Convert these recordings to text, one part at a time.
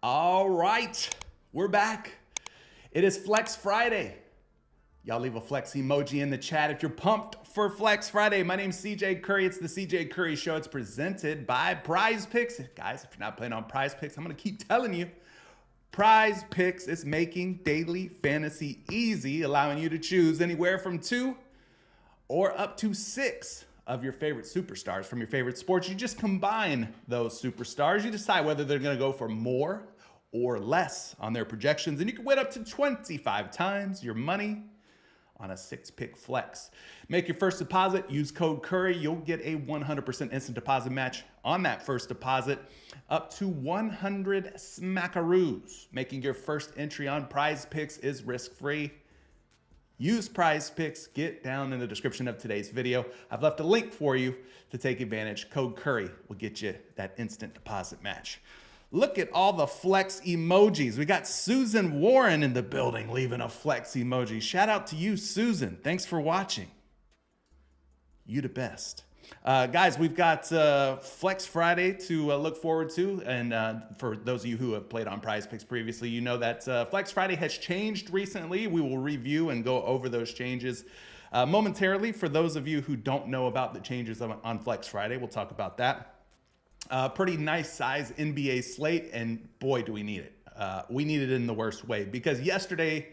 All right, we're back. It is Flex Friday. Y'all leave a flex emoji in the chat if you're pumped for Flex Friday. My name's CJ Curry. It's the CJ Curry Show. It's presented by PrizePicks. Guys, if you're not playing on PrizePicks, I'm going to keep telling you. PrizePicks is making daily fantasy easy, allowing you to choose anywhere from 2 or up to 6 of your favorite superstars from your favorite sports. You just combine those superstars. You decide whether they're going to go for more or less on their projections, and you can win up to 25 times your money on a 6-pick flex. Make your first deposit, use code Curry. You'll get a 100% instant deposit match on that first deposit, up to 100 smackaroos. Making your first entry on PrizePicks is risk-free. Use PrizePicks. Get down in the description of today's video. I've left a link for you to take advantage. Code Curry will get you that instant deposit match. Look at all the flex emojis. We got Susan Warren in the building leaving a flex emoji. Shout out to you, Susan. Thanks for watching. You the best. Guys, we've got Flex Friday to look forward to. And for those of you who have played on PrizePicks previously, you know that Flex Friday has changed recently. We will review and go over those changes momentarily. For those of you who don't know about the changes on Flex Friday, we'll talk about that. Pretty nice size NBA slate, and boy, do we need it. We need it in the worst way because yesterday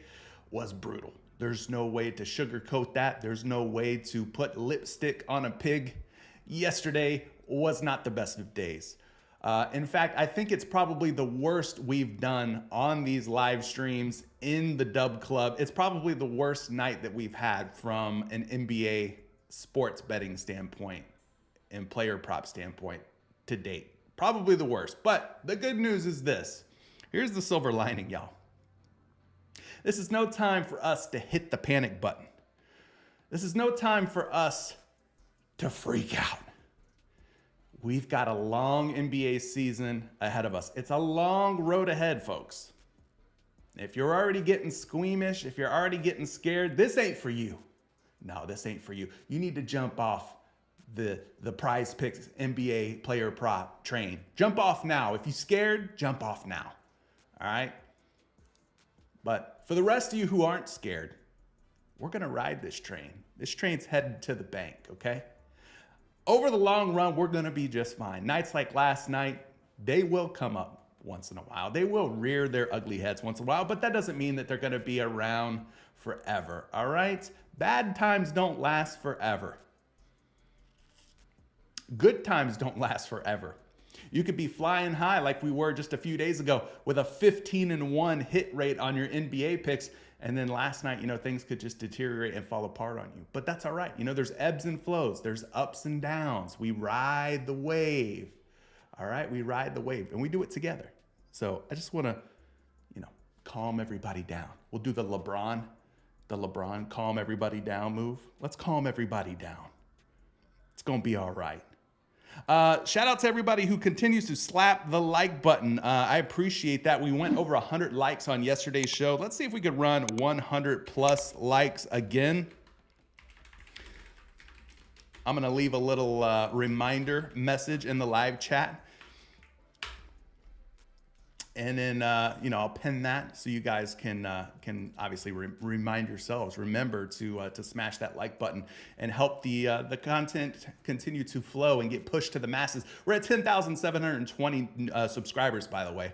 was brutal. There's no way to sugarcoat that. There's no way to put lipstick on a pig. Yesterday was not the best of days. In fact, I think it's probably the worst we've done on these live streams in the Dub Club. It's probably the worst night that we've had from an NBA sports betting standpoint and player prop standpoint to date. Probably the worst. But the good news is this. Here's the silver lining, y'all. This is no time for us to hit the panic button. This is no time for us to freak out. We've got a long NBA season ahead of us. It's a long road ahead, folks. If you're already getting squeamish, if you're already getting scared, this ain't for you. No, this ain't for you. You need to jump off the PrizePicks NBA player prop train. Jump off now. If you're scared, jump off now. All right? But for the rest of you who aren't scared, we're going to ride this train. This train's headed to the bank, okay? Over the long run, we're going to be just fine. Nights like last night, they will come up once in a while. They will rear their ugly heads once in a while, but that doesn't mean that they're going to be around forever, all right? Bad times don't last forever. Good times don't last forever. You could be flying high like we were just a few days ago with a 15-1 hit rate on your NBA picks. And then last night, things could just deteriorate and fall apart on you. But that's all right. There's ebbs and flows. There's ups and downs. We ride the wave. All right? We ride the wave. And we do it together. So I just want to, calm everybody down. We'll do the LeBron calm everybody down move. Let's calm everybody down. It's going to be all right. Shout out to everybody who continues to slap the like button. I appreciate that. We went over 100 likes on yesterday's show. Let's see if we could run 100 plus likes again. I'm going to leave a little reminder message in the live chat. And then, I'll pin that so you guys can obviously remind yourselves. Remember to smash that like button and help the content continue to flow and get pushed to the masses. We're at 10,720 subscribers, by the way.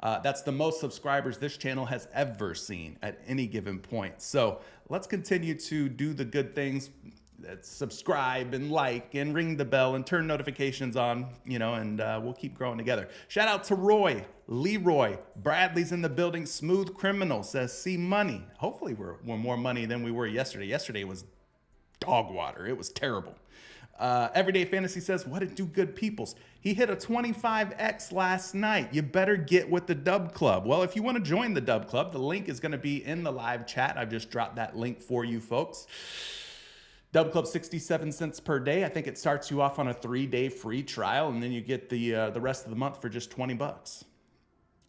That's the most subscribers this channel has ever seen at any given point. So let's continue to do the good things. Subscribe and like and ring the bell and turn notifications on, and we'll keep growing together. Shout out to Roy, Leroy, Bradley's in the building. Smooth Criminal says, see money. Hopefully we're more money than we were yesterday. Yesterday was dog water. It was terrible. Everyday Fantasy says, what it do, good peoples? He hit a 25x last night. You better get with the Dub Club. Well, if you want to join the Dub Club, the link is going to be in the live chat. I've just dropped that link for you folks. Dub Club, 67 cents per day. I think it starts you off on a 3-day free trial, and then you get the rest of the month for just 20 bucks.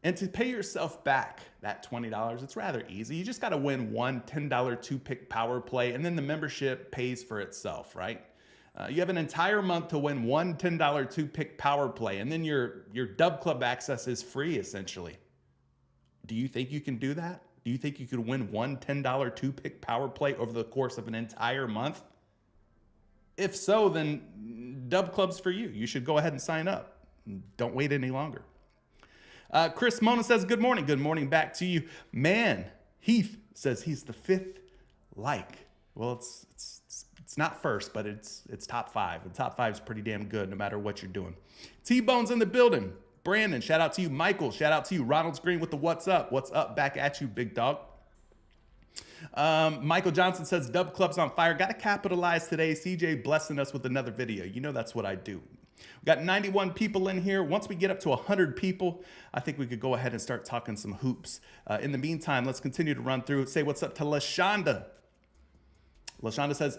And to pay yourself back that $20, it's rather easy. You just got to win one $10 2-pick power play, and then the membership pays for itself, right? You have an entire month to win one $10 2-pick power play, and then your Dub Club access is free, essentially. Do you think you can do that? Do you think you could win one $10 two-pick power play over the course of an entire month? If so, then Dub Club's for you. You should go ahead and sign up. Don't wait any longer. Chris Mona says, good morning. Good morning back to you. Man, Heath says he's the fifth like. Well, it's not first, but it's top five. And top five is pretty damn good no matter what you're doing. T-Bone's in the building. Brandon, shout out to you. Michael, shout out to you. Ronald's Green with the what's up. What's up? Back at you, big dog. Michael Johnson says, Dub Club's on fire. Got to capitalize today. CJ blessing us with another video. You know that's what I do. We got 91 people in here. Once we get up to 100 people, I think we could go ahead and start talking some hoops. In the meantime, let's continue to run through. Say what's up to LaShonda. LaShonda says,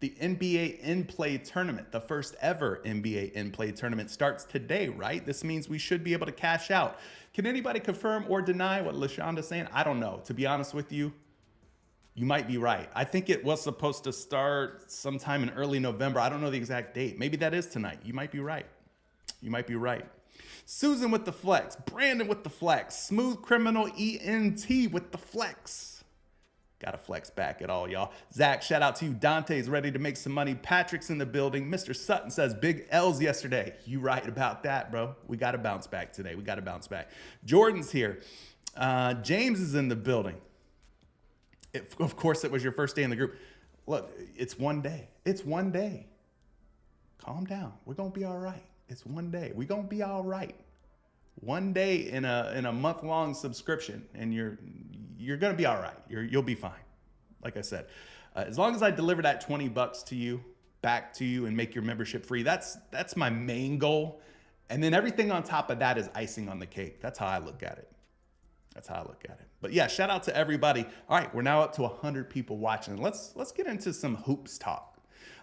the NBA in-play tournament, the first ever NBA in-play tournament starts today, right? This means we should be able to cash out. Can anybody confirm or deny what LaShonda's saying? I don't know. To be honest with you, you might be right. I think it was supposed to start sometime in early November. I don't know the exact date. Maybe that is tonight. You might be right. You might be right. Susan with the flex. Brandon with the flex. Smooth Criminal ENT with the flex. Got to flex back at all, y'all. Zach, shout out to you. Dante's ready to make some money. Patrick's in the building. Mr. Sutton says big L's yesterday. You right about that, bro. We got to bounce back today. We got to bounce back. Jordan's here. James is in the building. Of course, it was your first day in the group. Look, it's one day. It's one day. Calm down. We're going to be all right. It's one day. We're going to be all right. One day in a month-long subscription, and you're going to be all right. You'll be fine. Like I said, as long as I deliver that $20 to you, back to you, and make your membership free, that's my main goal. And then everything on top of that is icing on the cake. That's how I look at it. That's how I look at it. But yeah, shout out to everybody. All right, we're now up to 100 people watching. Let's get into some hoops talk.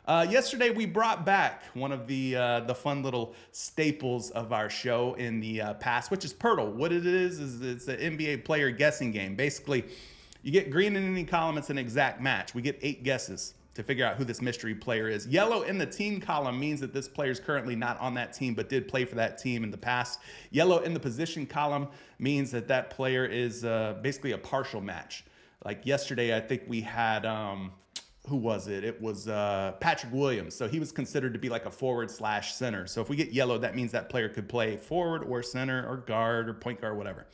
Yesterday we brought back one of the fun little staples of our show in the past, which is Purdle. What it is it's an NBA player guessing game. Basically, you get green in any column. It's an exact match. We get 8 guesses to figure out who this mystery player is. Yellow in the team column means that this player is currently not on that team, but did play for that team in the past. Yellow in the position column means that that player is basically a partial match. Like yesterday, I think we had, who was it? It was Patrick Williams. So he was considered to be like a forward/center. So if we get yellow, that means that player could play forward or center or guard or point guard, whatever.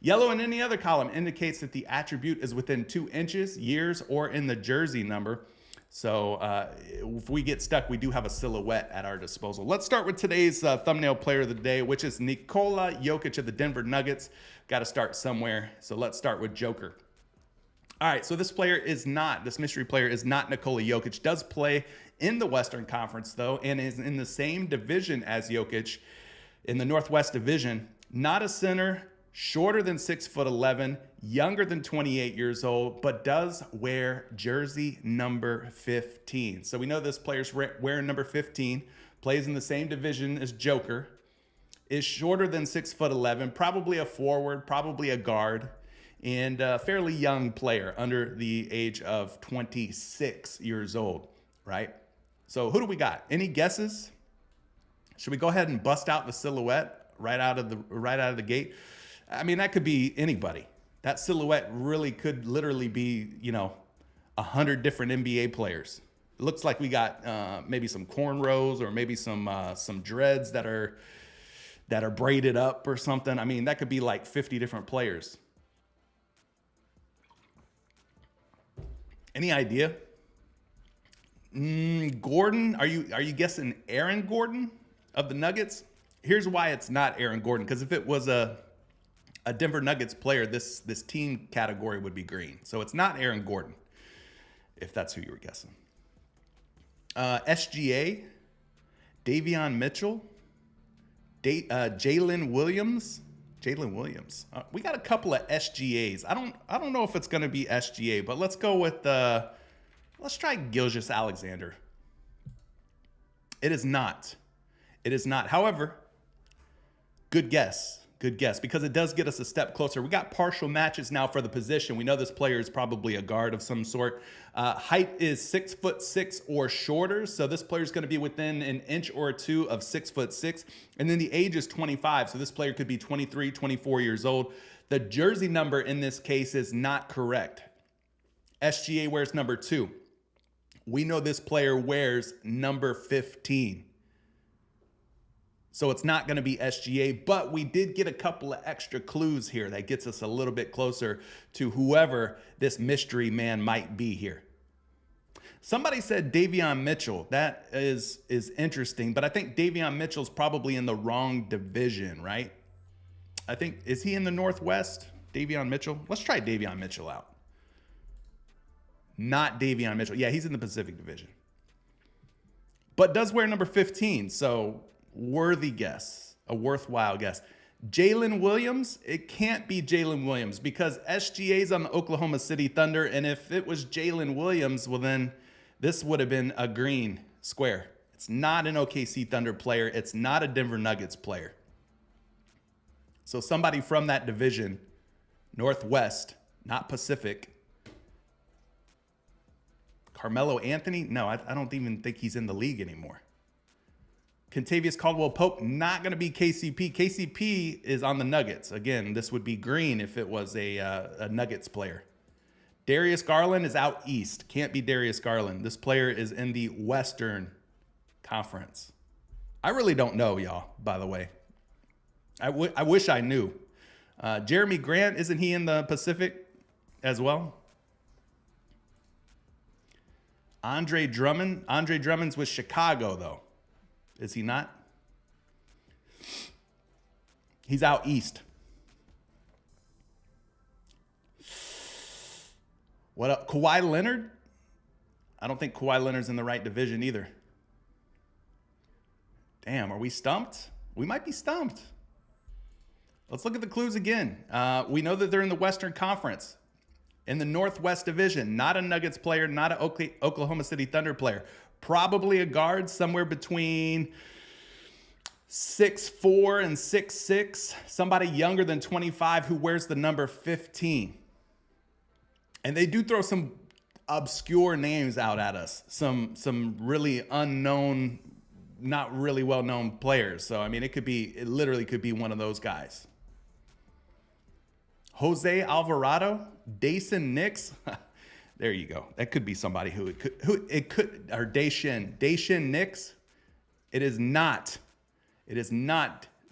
Yellow in any other column indicates that the attribute is within 2 inches, years, or in the jersey number. So if we get stuck, we do have a silhouette at our disposal. Let's start with today's thumbnail player of the day, which is Nikola Jokic of the Denver Nuggets. Got to start somewhere. So let's start with Joker. All right, so this mystery player is not Nikola Jokic. Does play in the Western Conference, though, and is in the same division as Jokic in the Northwest Division. Not a center, shorter than 6'11", younger than 28 years old, but does wear jersey number 15. So we know this player's wearing number 15, plays in the same division as Joker, is shorter than 6'11", probably a forward, probably a guard, and a fairly young player under the age of 26 years old, right? So who do we got? Any guesses? Should we go ahead and bust out the silhouette right out of the gate? I mean, that could be anybody. That silhouette really could literally be, 100 different NBA players. It looks like we got maybe some cornrows or maybe some dreads that are braided up or something. I mean, that could be like 50 different players. Any idea? Gordon, are you guessing Aaron Gordon of the Nuggets? Here's why it's not Aaron Gordon, because if it was a Denver Nuggets player, this team category would be green. So it's not Aaron Gordon, if that's who you were guessing. SGA, Davion Mitchell, Jalen Williams. We got a couple of SGAs. I don't know if it's going to be SGA, but let's go with let's try Gilgeous-Alexander. It is not. However, good guess. Good guess, because it does get us a step closer. We got partial matches now for the position. We know this player is probably a guard of some sort. Height is 6'6" or shorter, so this player is going to be within an inch or two of 6'6", and then the age is 25, so this player could be 23, 24 years old. The jersey number in this case is not correct. SGA wears number 2. We know this player wears number 15. So it's not going to be SGA, but we did get a couple of extra clues here that gets us a little bit closer to whoever this mystery man might be here. Somebody said Davion Mitchell. That is interesting, but I think Davion Mitchell's probably in the wrong division, right? I think, is he in the Northwest? Davion Mitchell? Let's try Davion Mitchell out. Not Davion Mitchell. Yeah, he's in the Pacific Division. But does wear number 15, so worthy guess, a worthwhile guess. Jalen Williams? It can't be Jalen Williams because SGA's on the Oklahoma City Thunder, and if it was Jalen Williams, well then this would have been a green square. It's not an OKC Thunder player. It's not a Denver Nuggets player. So somebody from that division, Northwest, not Pacific. Carmelo Anthony? No, I don't even think he's in the league anymore. Kentavious Caldwell-Pope, not going to be KCP. KCP is on the Nuggets. Again, this would be green if it was a Nuggets player. Darius Garland is out east. Can't be Darius Garland. This player is in the Western Conference. I really don't know, y'all, by the way. I wish I knew. Jeremy Grant, isn't he in the Pacific as well? Andre Drummond. Andre Drummond's with Chicago, though. Is he not? He's out east. What up? Kawhi Leonard? I don't think Kawhi Leonard's in the right division either. Damn, are we stumped? We might be stumped. Let's look at the clues again. We know that they're in the Western Conference. In the Northwest Division, not a Nuggets player, not an Oklahoma City Thunder player. Probably a guard somewhere between 6'4" and 6'6". Somebody younger than 25 who wears the number 15. And they do throw some obscure names out at us. Some really unknown, not really well-known players. So, I mean, it literally could be one of those guys. Jose Alvarado, Dayson Nix. There you go. That could be somebody or Dayshin Nix. It is not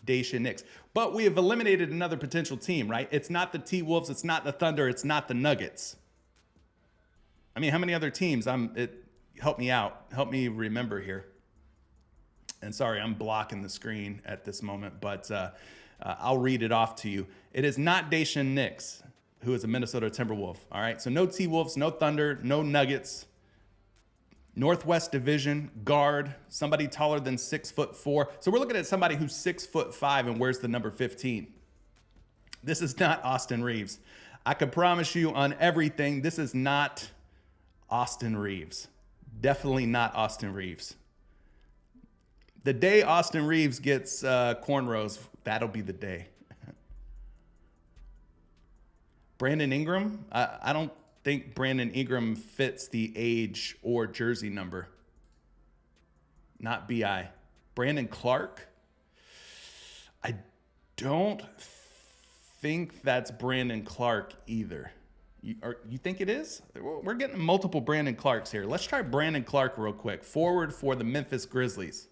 Dayshin Nix. But we have eliminated another potential team, right? It's not the T-Wolves, it's not the Thunder, it's not the Nuggets. I mean, how many other teams? Help me out. Help me remember here. And sorry, I'm blocking the screen at this moment, but I'll read it off to you. It is not Dayshin Nix, who is a Minnesota Timberwolf. All right, so no T-Wolves, no Thunder, no Nuggets. Northwest Division, guard, somebody taller than 6'4". So we're looking at somebody who's 6'5" and wears the number 15. This is not Austin Reeves. I can promise you on everything, this is not Austin Reeves. Definitely not Austin Reeves. The day Austin Reeves gets cornrows, that'll be the day. Brandon Ingram? I don't think Brandon Ingram fits the age or jersey number. Not BI. Brandon Clark? I don't think that's Brandon Clark either. You think it is? We're getting multiple Brandon Clarks here. Let's try Brandon Clark real quick. Forward for the Memphis Grizzlies.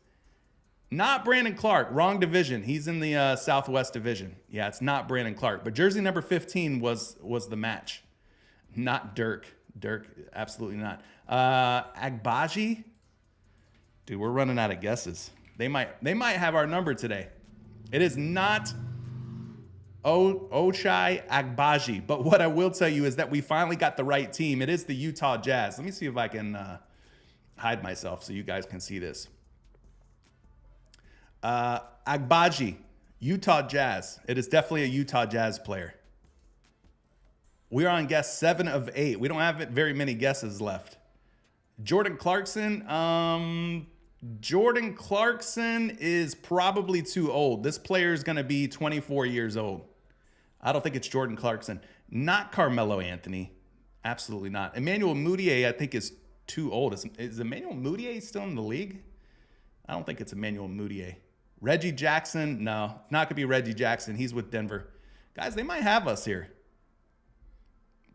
Not Brandon Clark. Wrong division. He's in the Southwest Division. Yeah, it's not Brandon Clark. But jersey number 15 was the match. Not Dirk. Dirk, absolutely not. Agbaji? Dude, we're running out of guesses. They might have our number today. It is not Ochai Agbaji. But what I will tell you is that we finally got the right team. It is the Utah Jazz. Let me see if I can hide myself so you guys can see this. Agbaji, Utah Jazz. It is definitely a Utah Jazz player. We are on guess 7 of 8. We don't have very many guesses left. Jordan Clarkson, Jordan Clarkson is probably too old. This player is going to be 24 years old. I don't think it's Jordan Clarkson. Not Carmelo Anthony. Absolutely not. Emmanuel Mudiay, I think, is too old. Is Emmanuel Mudiay still in the league? I don't think it's Emmanuel Mudiay. Reggie Jackson? No, not going to be Reggie Jackson. He's with Denver. Guys, they might have us here.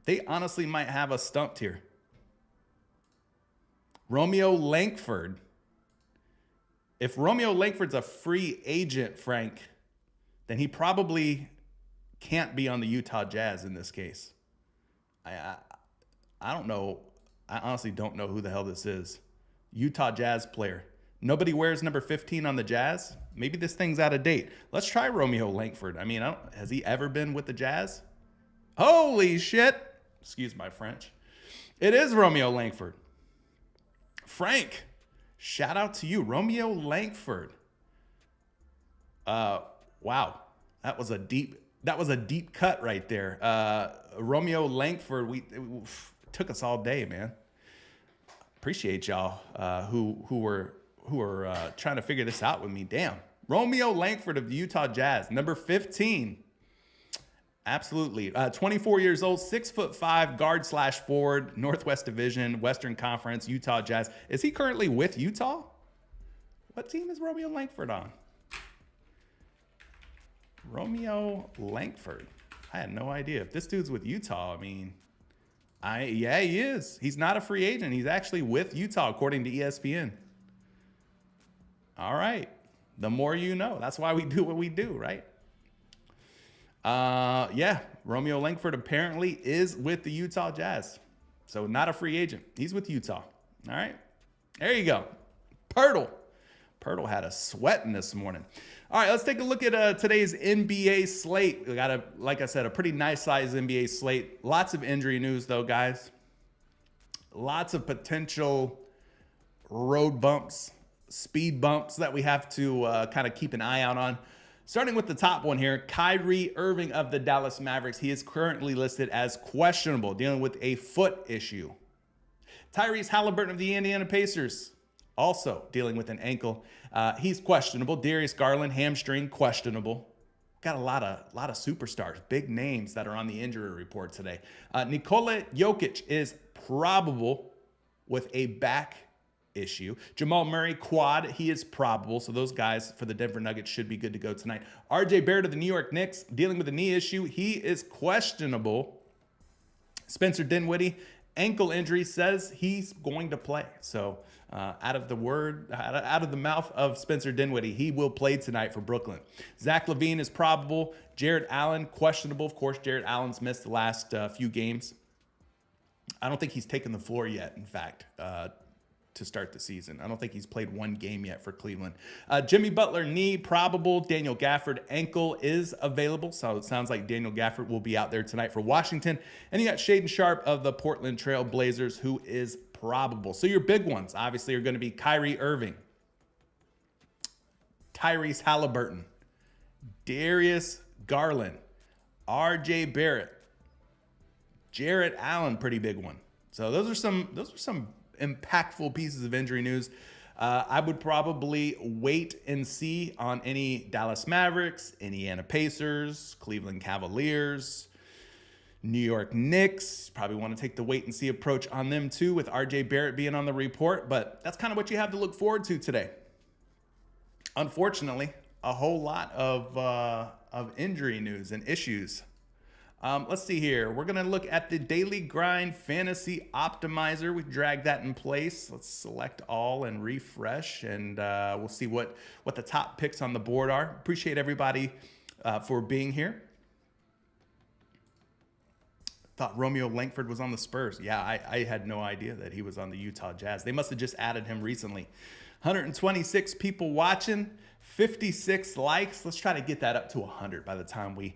They honestly might have us stumped here. Romeo Langford. If Romeo Langford's a free agent, Frank, then he probably can't be on the Utah Jazz in this case. I don't know. I honestly don't know who the hell this is. Utah Jazz player. Nobody wears number 15 on the Jazz. Maybe this thing's out of date. Let's try Romeo Langford. I mean, has he ever been with the Jazz? Holy shit. Excuse my French. It is Romeo Langford. Frank, shout out to you. Romeo Langford. Wow. That was a deep cut right there. Romeo Langford, it took us all day, man. Appreciate y'all who were trying to figure this out with me. Damn. Romeo Langford of the Utah Jazz, number 15. Absolutely. 24 years old, 6'5", guard/forward, Northwest Division, Western Conference, Utah Jazz. Is he currently with Utah? What team is Romeo Langford on? Romeo Langford. I had no idea. If this dude's with Utah, I mean, yeah, he is. He's not a free agent. He's actually with Utah, according to ESPN. All right. The more you know. That's why we do what we do, right? Yeah, Romeo Langford apparently is with the Utah Jazz. So not a free agent. He's with Utah. All right. There you go. Purdle had a sweating this morning. All right, let's take a look at today's NBA slate. We got, like I said, a pretty nice size NBA slate. Lots of injury news, though, guys. Lots of potential road bumps, speed bumps that we have to kind of keep an eye out on. Starting with the top one here, Kyrie Irving of the Dallas Mavericks. He is currently listed as questionable, dealing with a foot issue. Tyrese Halliburton of the Indiana Pacers, also dealing with an ankle. He's questionable. Darius Garland, hamstring, questionable. Got a lot of superstars, big names that are on the injury report today. Nikola Jokic is probable with a back issue. Jamal Murray, quad, he is probable. So those guys for the Denver Nuggets should be good to go tonight. RJ Barrett of the New York Knicks, dealing with a knee issue. He is questionable. Spencer Dinwiddie, ankle injury, says he's going to play. So out of the mouth of Spencer Dinwiddie, he will play tonight for Brooklyn. Zach LaVine is probable. Jared Allen, questionable. Of course, Jared Allen's missed the last few games. I don't think he's taken the floor yet, in fact, to start the season. I don't think he's played one game yet for Cleveland. Jimmy Butler, knee, probable. Daniel Gafford, ankle is available. So it sounds like Daniel Gafford will be out there tonight for Washington. And you got Shaedon Sharpe of the Portland Trail Blazers, who is probable. So your big ones, obviously, are going to be Kyrie Irving, Tyrese Halliburton, Darius Garland, RJ Barrett, Jarrett Allen, pretty big one. So those are some impactful pieces of injury news. I would probably wait and see on any Dallas Mavericks, Indiana Pacers, Cleveland Cavaliers, New York Knicks. Probably want to take the wait and see approach on them too, with RJ Barrett being on the report. But that's kind of what you have to look forward to today. Unfortunately, a whole lot of injury news and issues. Let's see here. We're going to look at the Daily Grind Fantasy Optimizer. We dragged that in place. Let's select all and refresh, and we'll see what the top picks on the board are. Appreciate everybody for being here. Thought Romeo Langford was on the Spurs. Yeah, I had no idea that he was on the Utah Jazz. They must have just added him recently. 126 people watching, 56 likes. Let's try to get that up to 100 by the time we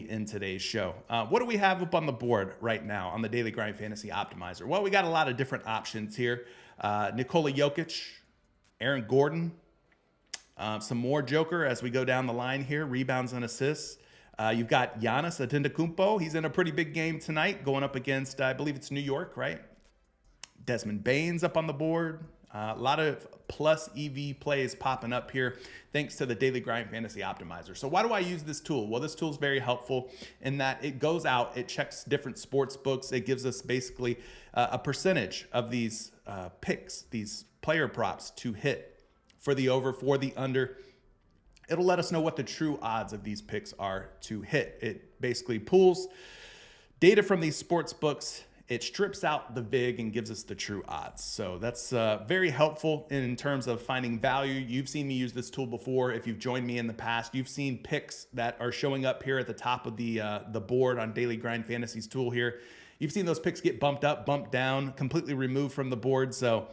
end today's show. What do we have up on the board right now on the Daily Grind Fantasy Optimizer? Well, we got a lot of different options here. Nikola Jokic, Aaron Gordon, some more Joker as we go down the line here, rebounds and assists. You've got Giannis Antetokounmpo. He's in a pretty big game tonight, going up against, I believe it's New York, right? Desmond Bane's up on the board. A lot of plus EV plays popping up here thanks to the Daily Grind Fantasy Optimizer. So why do I use this tool? Well, this tool is very helpful in that it goes out, it checks different sports books. It gives us basically a percentage of these picks, these player props to hit for the over, for the under. It'll let us know what the true odds of these picks are to hit. It basically pulls data from these sports books. It strips out the VIG and gives us the true odds. So that's very helpful in terms of finding value. You've seen me use this tool before. If you've joined me in the past, you've seen picks that are showing up here at the top of the board on Daily Grind Fantasy's tool here. You've seen those picks get bumped up, bumped down, completely removed from the board. So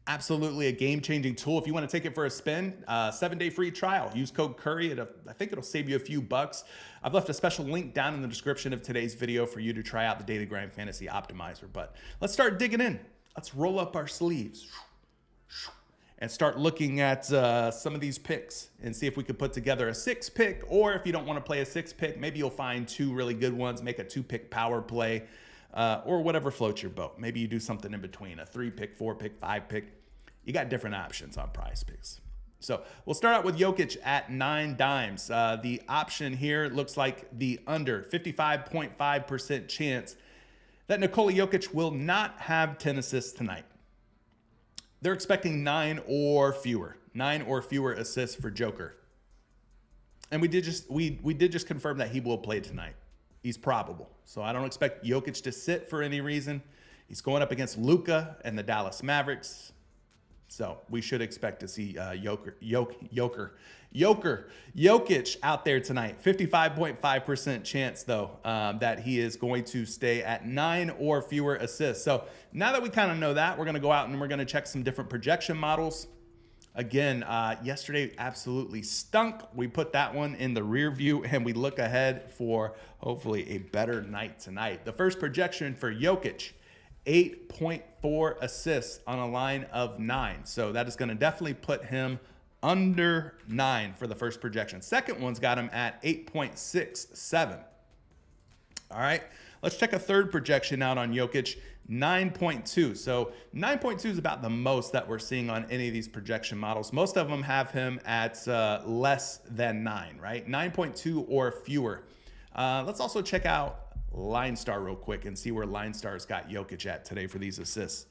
absolutely a game-changing tool. If you want to take it for a spin, 7-day free trial. Use code Curry. I think it'll save you a few bucks. I've left a special link down in the description of today's video for you to try out the Daily Grind Fantasy Optimizer. But let's start digging in. Let's roll up our sleeves and start looking at some of these picks and see if we could put together a 6-pick, or if you don't want to play a 6-pick, maybe you'll find 2 really good ones, make a 2-pick power play, or whatever floats your boat. Maybe you do something in between, a 3-pick, 4-pick, 5-pick. You got different options on PrizePicks. So we'll start out with Jokic at 9 dimes. The option here looks like the under 55.5% chance that Nikola Jokic will not have 10 assists tonight. They're expecting 9 or fewer assists for Joker. And we did just confirm that he will play tonight. He's probable. So I don't expect Jokic to sit for any reason. He's going up against Luka and the Dallas Mavericks. So we should expect to see Jokic out there tonight. 55.5% chance, though, that he is going to stay at 9 or fewer assists. So now that we kind of know that, we're going to go out and we're going to check some different projection models. Again, yesterday absolutely stunk. We put that one in the rear view and we look ahead for hopefully a better night tonight. The first projection for Jokic, 8.4 assists on a line of 9. So that is going to definitely put him under 9 for the first projection. Second one's got him at 8.67. All right, let's check a third projection out on Jokic, 9.2. So 9.2 is about the most that we're seeing on any of these projection models. Most of them have him at less than 9, right? 9.2 or fewer. Let's also check out Line Star real quick and see where Line Star's got Jokic at today for these assists.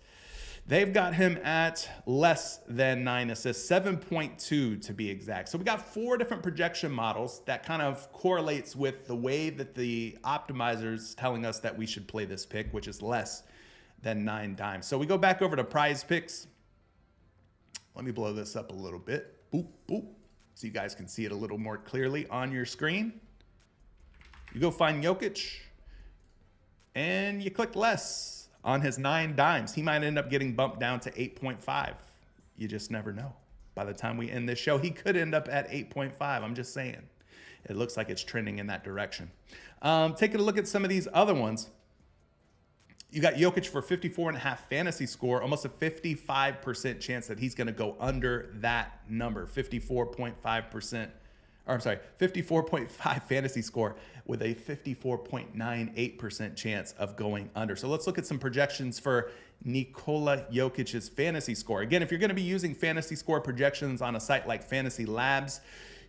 They've got him at less than 9 assists, 7.2 to be exact. So we got 4 different projection models that kind of correlates with the way that the optimizer's telling us that we should play this pick, which is less than 9 dimes. So we go back over to PrizePicks. Let me blow this up a little bit. Boop, boop. So you guys can see it a little more clearly on your screen. You go find Jokic and you click less on his 9 dimes. He might end up getting bumped down to 8.5. You just never know. By the time we end this show, he could end up at 8.5. I'm just saying. It looks like it's trending in that direction. Taking a look at some of these other ones. You got Jokic for 54.5 fantasy score, almost a 55% chance that he's going to go under that number, 54.5%. Or I'm sorry, 54.5 fantasy score with a 54.98% chance of going under. So let's look at some projections for Nikola Jokic's fantasy score. Again, if you're going to be using fantasy score projections on a site like Fantasy Labs,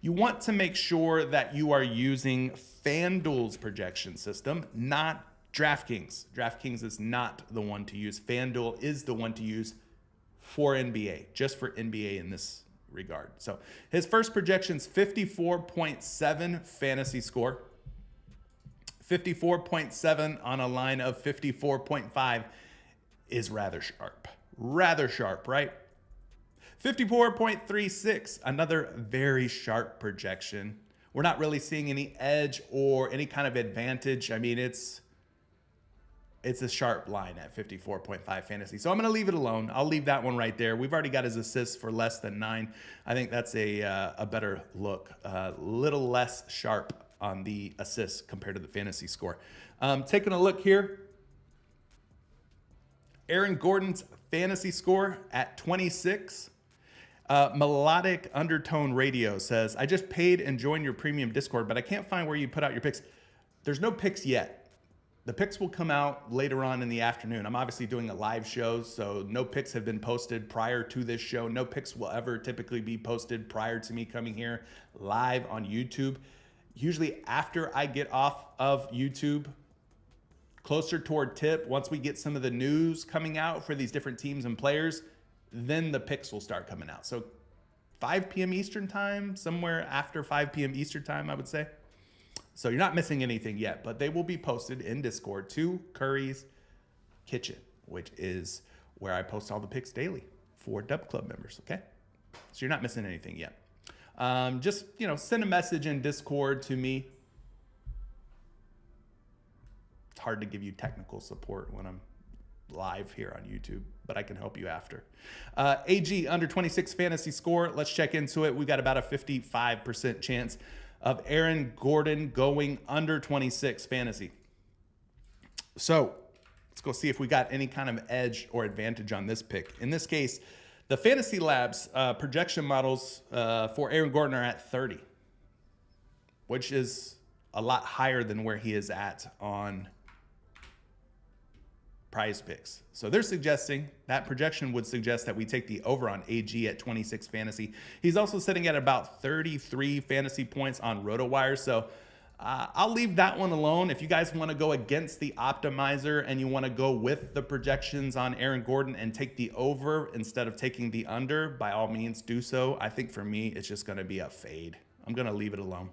you want to make sure that you are using FanDuel's projection system, not DraftKings. DraftKings is not the one to use. FanDuel is the one to use for NBA, just for NBA in this regard. So his first projection's 54.7 fantasy score. 54.7 on a line of 54.5 is rather sharp. Rather sharp, right? 54.36, another very sharp projection. We're not really seeing any edge or any kind of advantage. I mean, it's a sharp line at 54.5 fantasy. So I'm going to leave it alone. I'll leave that one right there. We've already got his assists for less than 9. I think that's a better look. A little less sharp on the assists compared to the fantasy score. Taking a look here. Aaron Gordon's fantasy score at 26. Melodic Undertone Radio says, I just paid and joined your premium Discord, but I can't find where you put out your picks. There's no picks yet. The picks will come out later on in the afternoon. I'm obviously doing a live show, so no picks have been posted prior to this show. No picks will ever typically be posted prior to me coming here live on YouTube. Usually after I get off of YouTube, closer toward tip, once we get some of the news coming out for these different teams and players, then the picks will start coming out. So 5 p.m. Eastern time, somewhere after 5 p.m. Eastern time, I would say. So you're not missing anything yet, but they will be posted in Discord to Curry's Kitchen, which is where I post all the picks daily for Dub Club members, okay? So you're not missing anything yet. Just, send a message in Discord to me. It's hard to give you technical support when I'm live here on YouTube, but I can help you after. AG under 26 fantasy score. Let's check into it. We got about a 55% chance of Aaron Gordon going under 26 fantasy. So let's go see if we got any kind of edge or advantage on this pick. In this case, the Fantasy Labs projection models for Aaron Gordon are at 30, which is a lot higher than where he is at on PrizePicks. So they're suggesting that projection would suggest that we take the over on AG at 26 fantasy. He's also sitting at about 33 fantasy points on RotoWire. So I'll leave that one alone. If you guys want to go against the optimizer and you want to go with the projections on Aaron Gordon and take the over instead of taking the under, by all means do so. I think for me, it's just going to be a fade. I'm going to leave it alone.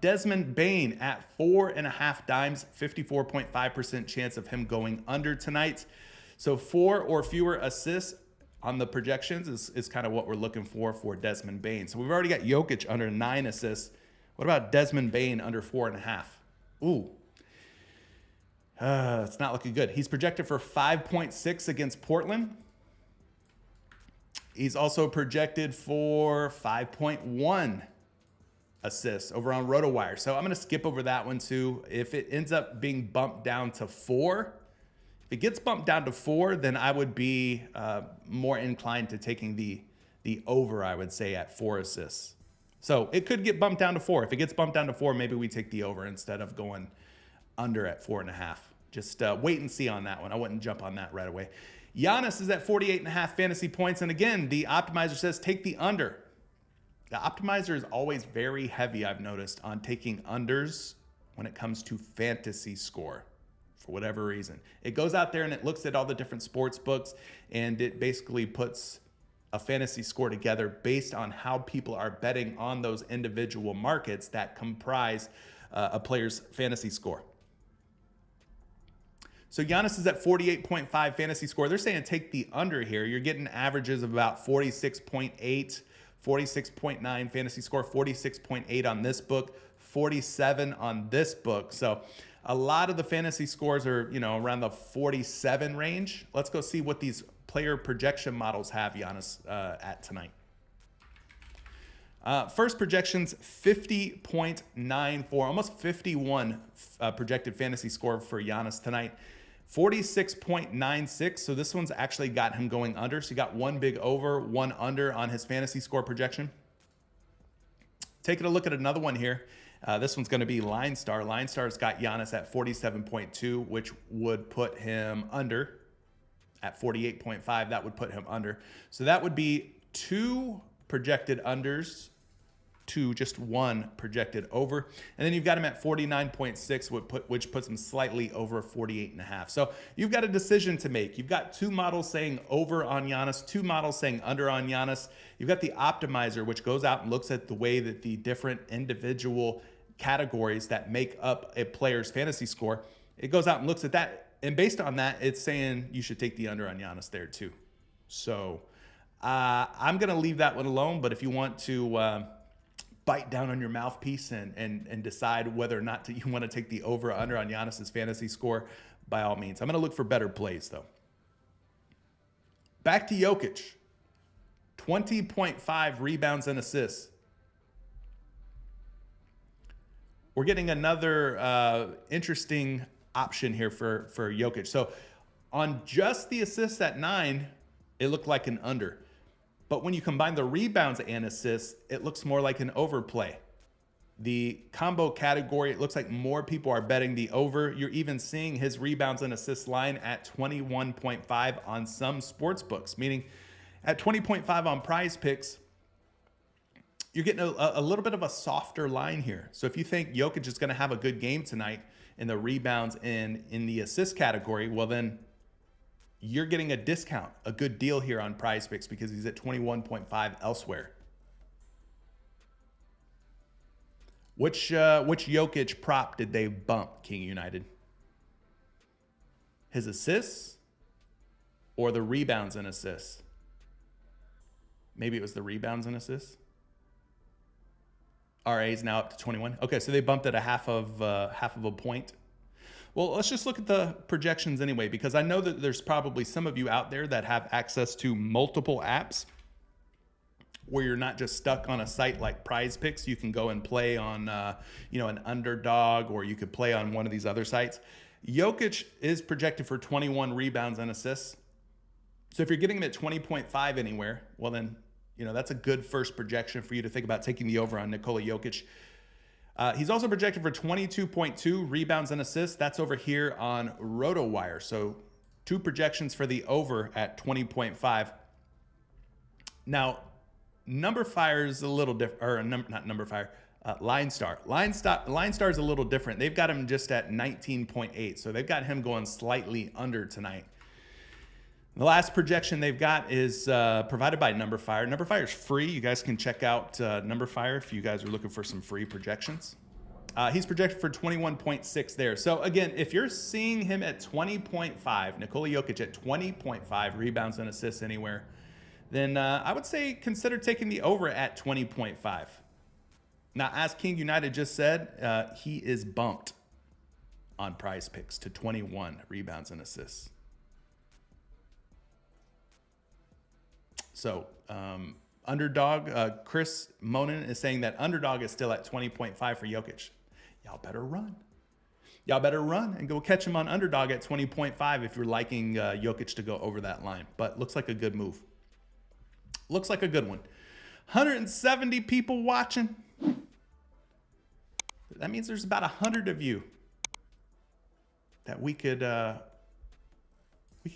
Desmond Bain at 4.5 dimes, 54.5% chance of him going under tonight. So 4 or fewer assists on the projections is kind of what we're looking for Desmond Bain. So we've already got Jokic under 9 assists. What about Desmond Bain under 4.5? Ooh. It's not looking good. He's projected for 5.6 against Portland. He's also projected for 5.1 assists over on RotoWire. So I'm going to skip over that one too. If it ends up being bumped down to 4, if it gets bumped down to 4, then I would be more inclined to taking the over, I would say, at 4 assists. So it could get bumped down to 4. If it gets bumped down to 4, maybe we take the over instead of going under at 4.5. Just wait and see on that one. I wouldn't jump on that right away. Giannis is at 48.5 fantasy points. And again, the optimizer says take the under. The optimizer is always very heavy, I've noticed, on taking unders when it comes to fantasy score for whatever reason. It goes out there and it looks at all the different sports books and it basically puts a fantasy score together based on how people are betting on those individual markets that comprise a player's fantasy score. So Giannis is at 48.5 fantasy score. They're saying take the under here. You're getting averages of about 46.8. 46.9 fantasy score, 46.8 on this book, 47 on this book. So a lot of the fantasy scores are, around the 47 range. Let's go see what these player projection models have Giannis at tonight. First projections, 50.94, almost 51 projected fantasy score for Giannis tonight. 46.96, so this one's actually got him going under. So you got one big over, one under on his fantasy score projection. Taking a look at another one here. This one's going to be Line Star. Line Star's got Giannis at 47.2, which would put him under. At 48.5, that would put him under. So that would be 2 projected unders to just 1 projected over. And then you've got him at 49.6, which puts him slightly over 48.5. So you've got a decision to make. You've got 2 models saying over on Giannis, 2 models saying under on Giannis. You've got the optimizer, which goes out and looks at the way that the different individual categories that make up a player's fantasy score. It goes out and looks at that. And based on that, it's saying you should take the under on Giannis there too. So I'm going to leave that one alone. But if you want to bite down on your mouthpiece and decide whether or not you want to take the over or under on Giannis's fantasy score, by all means. I'm going to look for better plays, though. Back to Jokic. 20.5 rebounds and assists. We're getting another interesting option here for Jokic. So on just the assists at 9, it looked like an under. But when you combine the rebounds and assists, it looks more like an overplay. The combo category, it looks like more people are betting the over. You're even seeing his rebounds and assists line at 21.5 on some sports books, meaning at 20.5 on PrizePicks, you're getting a little bit of a softer line here. So if you think Jokic is going to have a good game tonight in the rebounds and in the assist category, well then you're getting a discount, a good deal here on PrizePicks because he's at 21.5 elsewhere. Which Jokic prop did they bump, King United? His assists or the rebounds and assists? Maybe it was the rebounds and assists. RA is now up to 21. Okay, so they bumped it a half of a point. Well, let's just look at the projections anyway, because I know that there's probably some of you out there that have access to multiple apps where you're not just stuck on a site like PrizePicks. You can go and play on, an underdog, or you could play on one of these other sites. Jokic is projected for 21 rebounds and assists. So if you're getting him at 20.5 anywhere, well then, that's a good first projection for you to think about taking the over on Nikola Jokic. He's also projected for 22.2 rebounds and assists. That's over here on RotoWire. So 2 projections for the over at 20.5. Now, Number Fire is a little different, or not Number Fire, Line Star. Line Star is a little different. They've got him just at 19.8, so they've got him going slightly under tonight. The last projection they've got is provided by Number Fire. Number Fire is free. You guys can check out Number Fire if you guys are looking for some free projections. He's projected for 21.6 there. So again, if you're seeing him at 20.5, Nikola Jokic at 20.5 rebounds and assists anywhere, then I would say consider taking the over at 20.5. Now, as King United just said, he is bumped on PrizePicks to 21 rebounds and assists. So, underdog, Chris Monin is saying that underdog is still at 20.5 for Jokic. Y'all better run. Y'all better run and go catch him on underdog at 20.5 if you're liking Jokic to go over that line. But looks like a good move. Looks like a good one. 170 people watching. That means there's about 100 of you that we could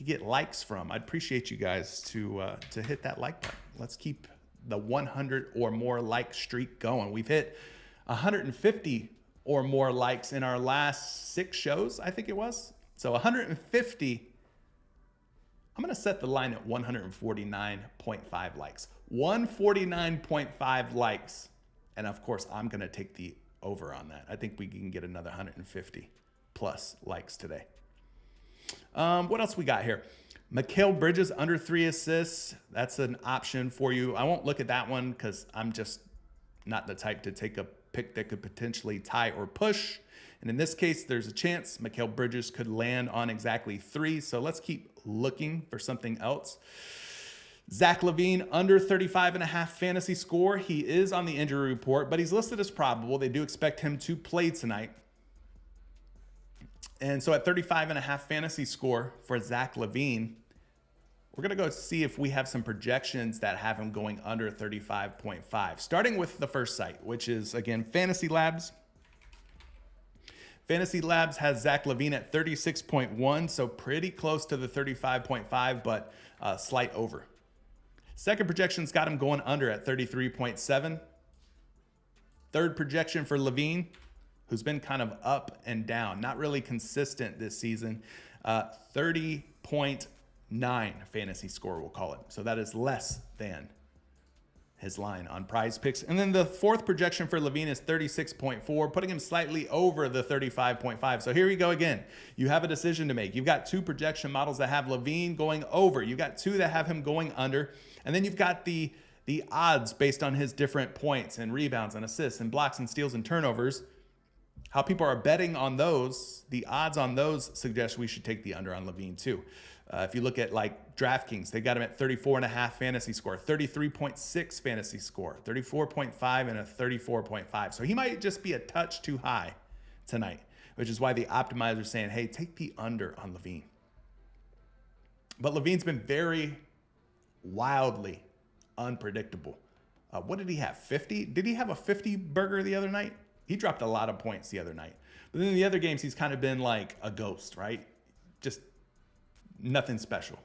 get likes from. I'd appreciate you guys to hit that like button. Let's keep the 100 or more like streak going. We've hit 150 or more likes in our last 6 shows, I think it was. So 150. I'm going to set the line at 149.5 likes. 149.5 likes. And of course, I'm going to take the over on that. I think we can get another 150 plus likes today. What else we got here? Mikal Bridges under 3 assists. That's an option for you. I won't look at that one because I'm just not the type to take a pick that could potentially tie or push. And in this case, there's a chance Mikal Bridges could land on exactly 3. So let's keep looking for something else. Zach LaVine under 35.5 fantasy score. He is on the injury report, but he's listed as probable. They do expect him to play tonight. And so at 35.5 fantasy score for Zach LaVine, we're going to go see if we have some projections that have him going under 35.5. Starting with the first site, which is, again, Fantasy Labs. Fantasy Labs has Zach LaVine at 36.1, so pretty close to the 35.5, but slight over. Second projection's got him going under at 33.7. Third projection for LaVine, who's been kind of up and down, not really consistent this season, 30.9 fantasy score, we'll call it. So that is less than his line on PrizePicks. And then the fourth projection for LaVine is 36.4, putting him slightly over the 35.5. So here we go again. You have a decision to make. You've got 2 projection models that have LaVine going over. You've got 2 that have him going under. And then you've got the odds based on his different points and rebounds and assists and blocks and steals and turnovers. How people are betting on those, the odds on those suggest we should take the under on LaVine too. If you look at like DraftKings, they got him at 34.5 fantasy score, 33.6 fantasy score, 34.5 and a 34.5. So he might just be a touch too high tonight, which is why the optimizers are saying, hey, take the under on LaVine. But LaVine's been very wildly unpredictable. What did he have? 50? Did he have a 50 burger the other night? He dropped a lot of points the other night. But then in the other games, he's kind of been like a ghost, right? Just nothing special.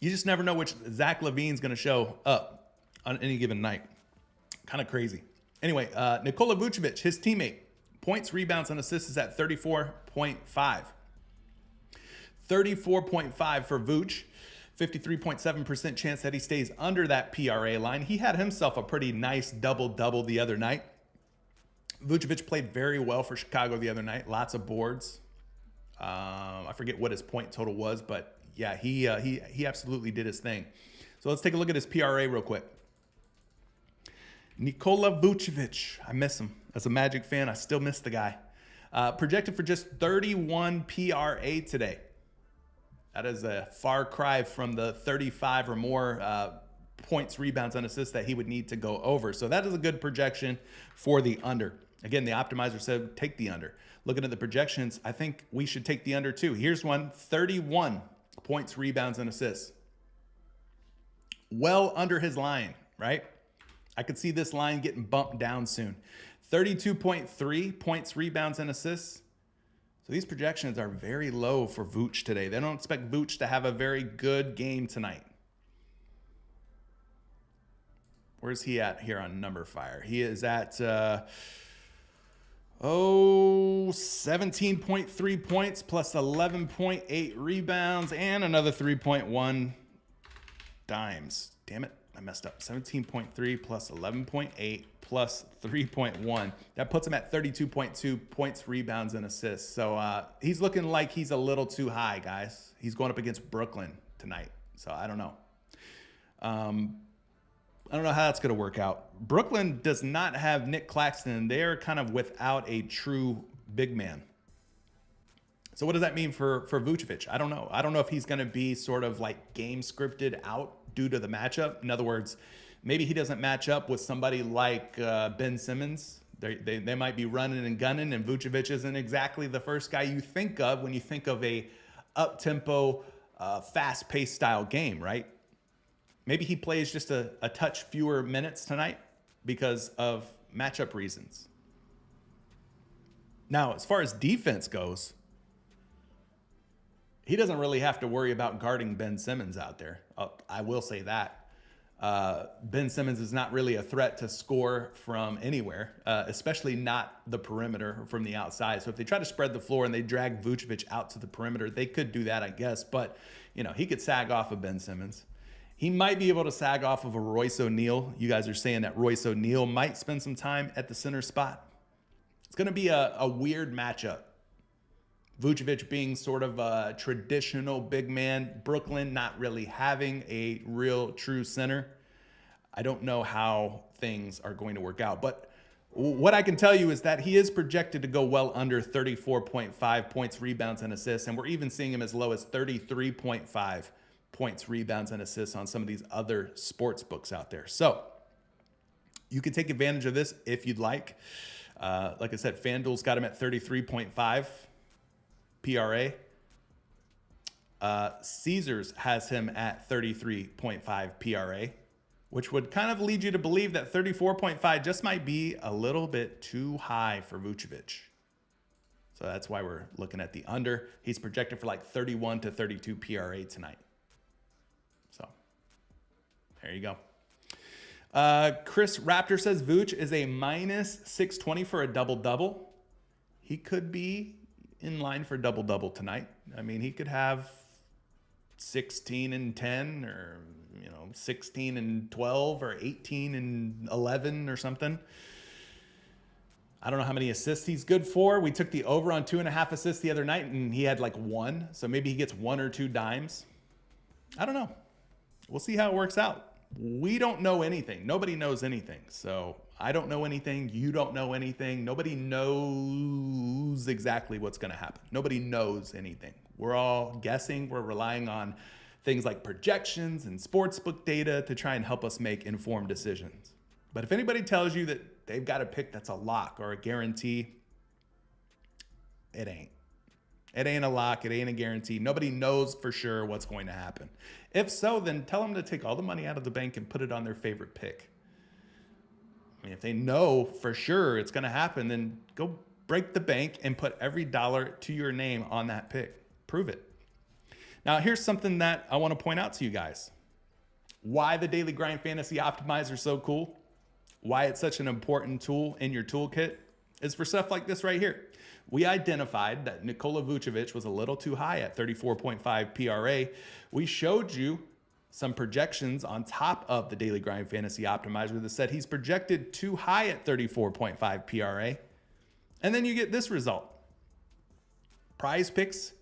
You just never know which Zach LaVine's going to show up on any given night. Kind of crazy. Anyway, Nikola Vucevic, his teammate, points, rebounds, and assists is at 34.5. 34.5 for Vooch. 53.7% chance that he stays under that PRA line. He had himself a pretty nice double-double the other night. Vucevic played very well for Chicago the other night. Lots of boards. I forget what his point total was, but yeah, he absolutely did his thing. So let's take a look at his PRA real quick. Nikola Vucevic. I miss him. As a Magic fan, I still miss the guy. Projected for just 31 PRA today. That is a far cry from the 35 or more points, rebounds, and assists that he would need to go over. So that is a good projection for the under. Again, the optimizer said take the under. Looking at the projections, I think we should take the under too. Here's one, 31 points, rebounds, and assists. Well under his line, right? I could see this line getting bumped down soon. 32.3 points, rebounds, and assists. So these projections are very low for Vooch today. They don't expect Vooch to have a very good game tonight. Where's he at here on number fire? He is at 17.3 points plus 11.8 rebounds and another 3.1 dimes. Damn it, I messed up. 17.3 plus 11.8 plus 3.1. That puts him at 32.2 points, rebounds, and assists. So he's looking like he's a little too high, guys. He's going up against Brooklyn tonight. So I don't know. I don't know how that's going to work out. Brooklyn does not have Nick Claxton. They're kind of without a true big man. So what does that mean for Vucevic? I don't know. I don't know if he's going to be sort of like game scripted out due to the matchup. In other words, maybe he doesn't match up with somebody like Ben Simmons. They might be running and gunning, and Vucevic isn't exactly the first guy you think of when you think of a up-tempo, fast-paced style game, right? Maybe he plays just a touch fewer minutes tonight because of matchup reasons. Now, as far as defense goes, he doesn't really have to worry about guarding Ben Simmons out there. I will say that. Ben Simmons is not really a threat to score from anywhere, especially not the perimeter or from the outside. So if they try to spread the floor and they drag Vucevic out to the perimeter, they could do that, I guess. But, you know, he could sag off of Ben Simmons. He might be able to sag off of a Royce O'Neal. You guys are saying that Royce O'Neal might spend some time at the center spot. It's going to be a weird matchup. Vucevic being sort of a traditional big man. Brooklyn not really having a real true center. I don't know how things are going to work out. But what I can tell you is that he is projected to go well under 34.5 points, rebounds, and assists. And we're even seeing him as low as 33.5 points, rebounds, and assists on some of these other sports books out there. So you can take advantage of this if you'd like. Like I said, FanDuel's got him at 33.5 PRA. Caesars has him at 33.5 PRA, which would kind of lead you to believe that 34.5 just might be a little bit too high for Vucevic. So that's why we're looking at the under. He's projected for like 31 to 32 PRA tonight. So there you go. Chris Raptor says Vooch is a minus 620 for a double-double. He could be in line for double-double tonight. I mean, he could have 16 and 10 or, 16 and 12 or 18 and 11 or something. I don't know how many assists he's good for. We took the over on 2.5 assists the other night, and he had like 1. So maybe he gets 1 or 2 dimes. I don't know. We'll see how it works out. We don't know anything. Nobody knows anything. So I don't know anything. You don't know anything. Nobody knows exactly what's going to happen. Nobody knows anything. We're all guessing. We're relying on things like projections and sportsbook data to try and help us make informed decisions. But if anybody tells you that they've got a pick that's a lock or a guarantee, it ain't. It ain't a lock. It ain't a guarantee. Nobody knows for sure what's going to happen. If so, then tell them to take all the money out of the bank and put it on their favorite pick. I mean, if they know for sure it's going to happen, then go break the bank and put every dollar to your name on that pick. Prove it. Now, here's something that I want to point out to you guys. Why the Daily Grind Fantasy Optimizer is so cool, why it's such an important tool in your toolkit, is for stuff like this right here. We identified that Nikola Vucevic was a little too high at 34.5 PRA. We showed you some projections on top of the Daily Grind Fantasy Optimizer that said he's projected too high at 34.5 PRA. And then you get this result. PrizePicks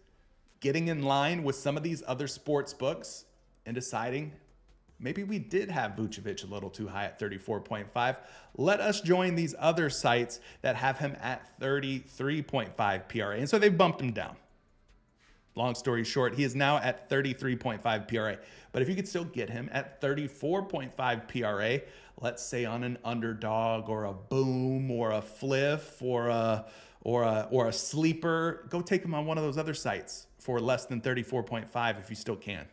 getting in line with some of these other sports books and deciding maybe we did have Vucevic a little too high at 34.5. Let us join these other sites that have him at 33.5 PRA. And so they bumped him down. Long story short, he is now at 33.5 PRA. But if you could still get him at 34.5 PRA, let's say on an underdog or a boom or a fliff or a sleeper, go take him on one of those other sites for less than 34.5 if you still can.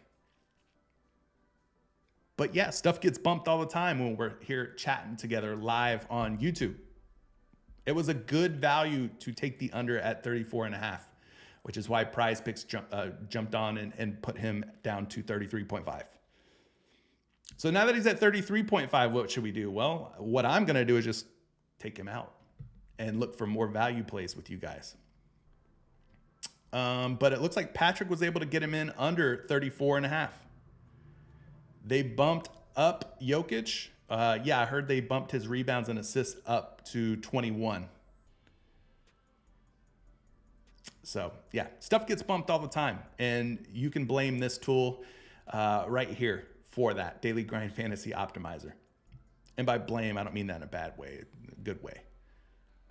But yeah, stuff gets bumped all the time when we're here chatting together live on YouTube. It was a good value to take the under at 34.5, which is why PrizePicks jumped on and put him down to 33.5. So now that he's at 33.5, what should we do? Well, what I'm going to do is just take him out and look for more value plays with you guys. But it looks like Patrick was able to get him in under 34.5. They bumped up Jokic. Yeah, I heard they bumped his rebounds and assists up to 21. So yeah, stuff gets bumped all the time. And you can blame this tool right here for that, Daily Grind Fantasy Optimizer. And by blame, I don't mean that in a bad way, a good way.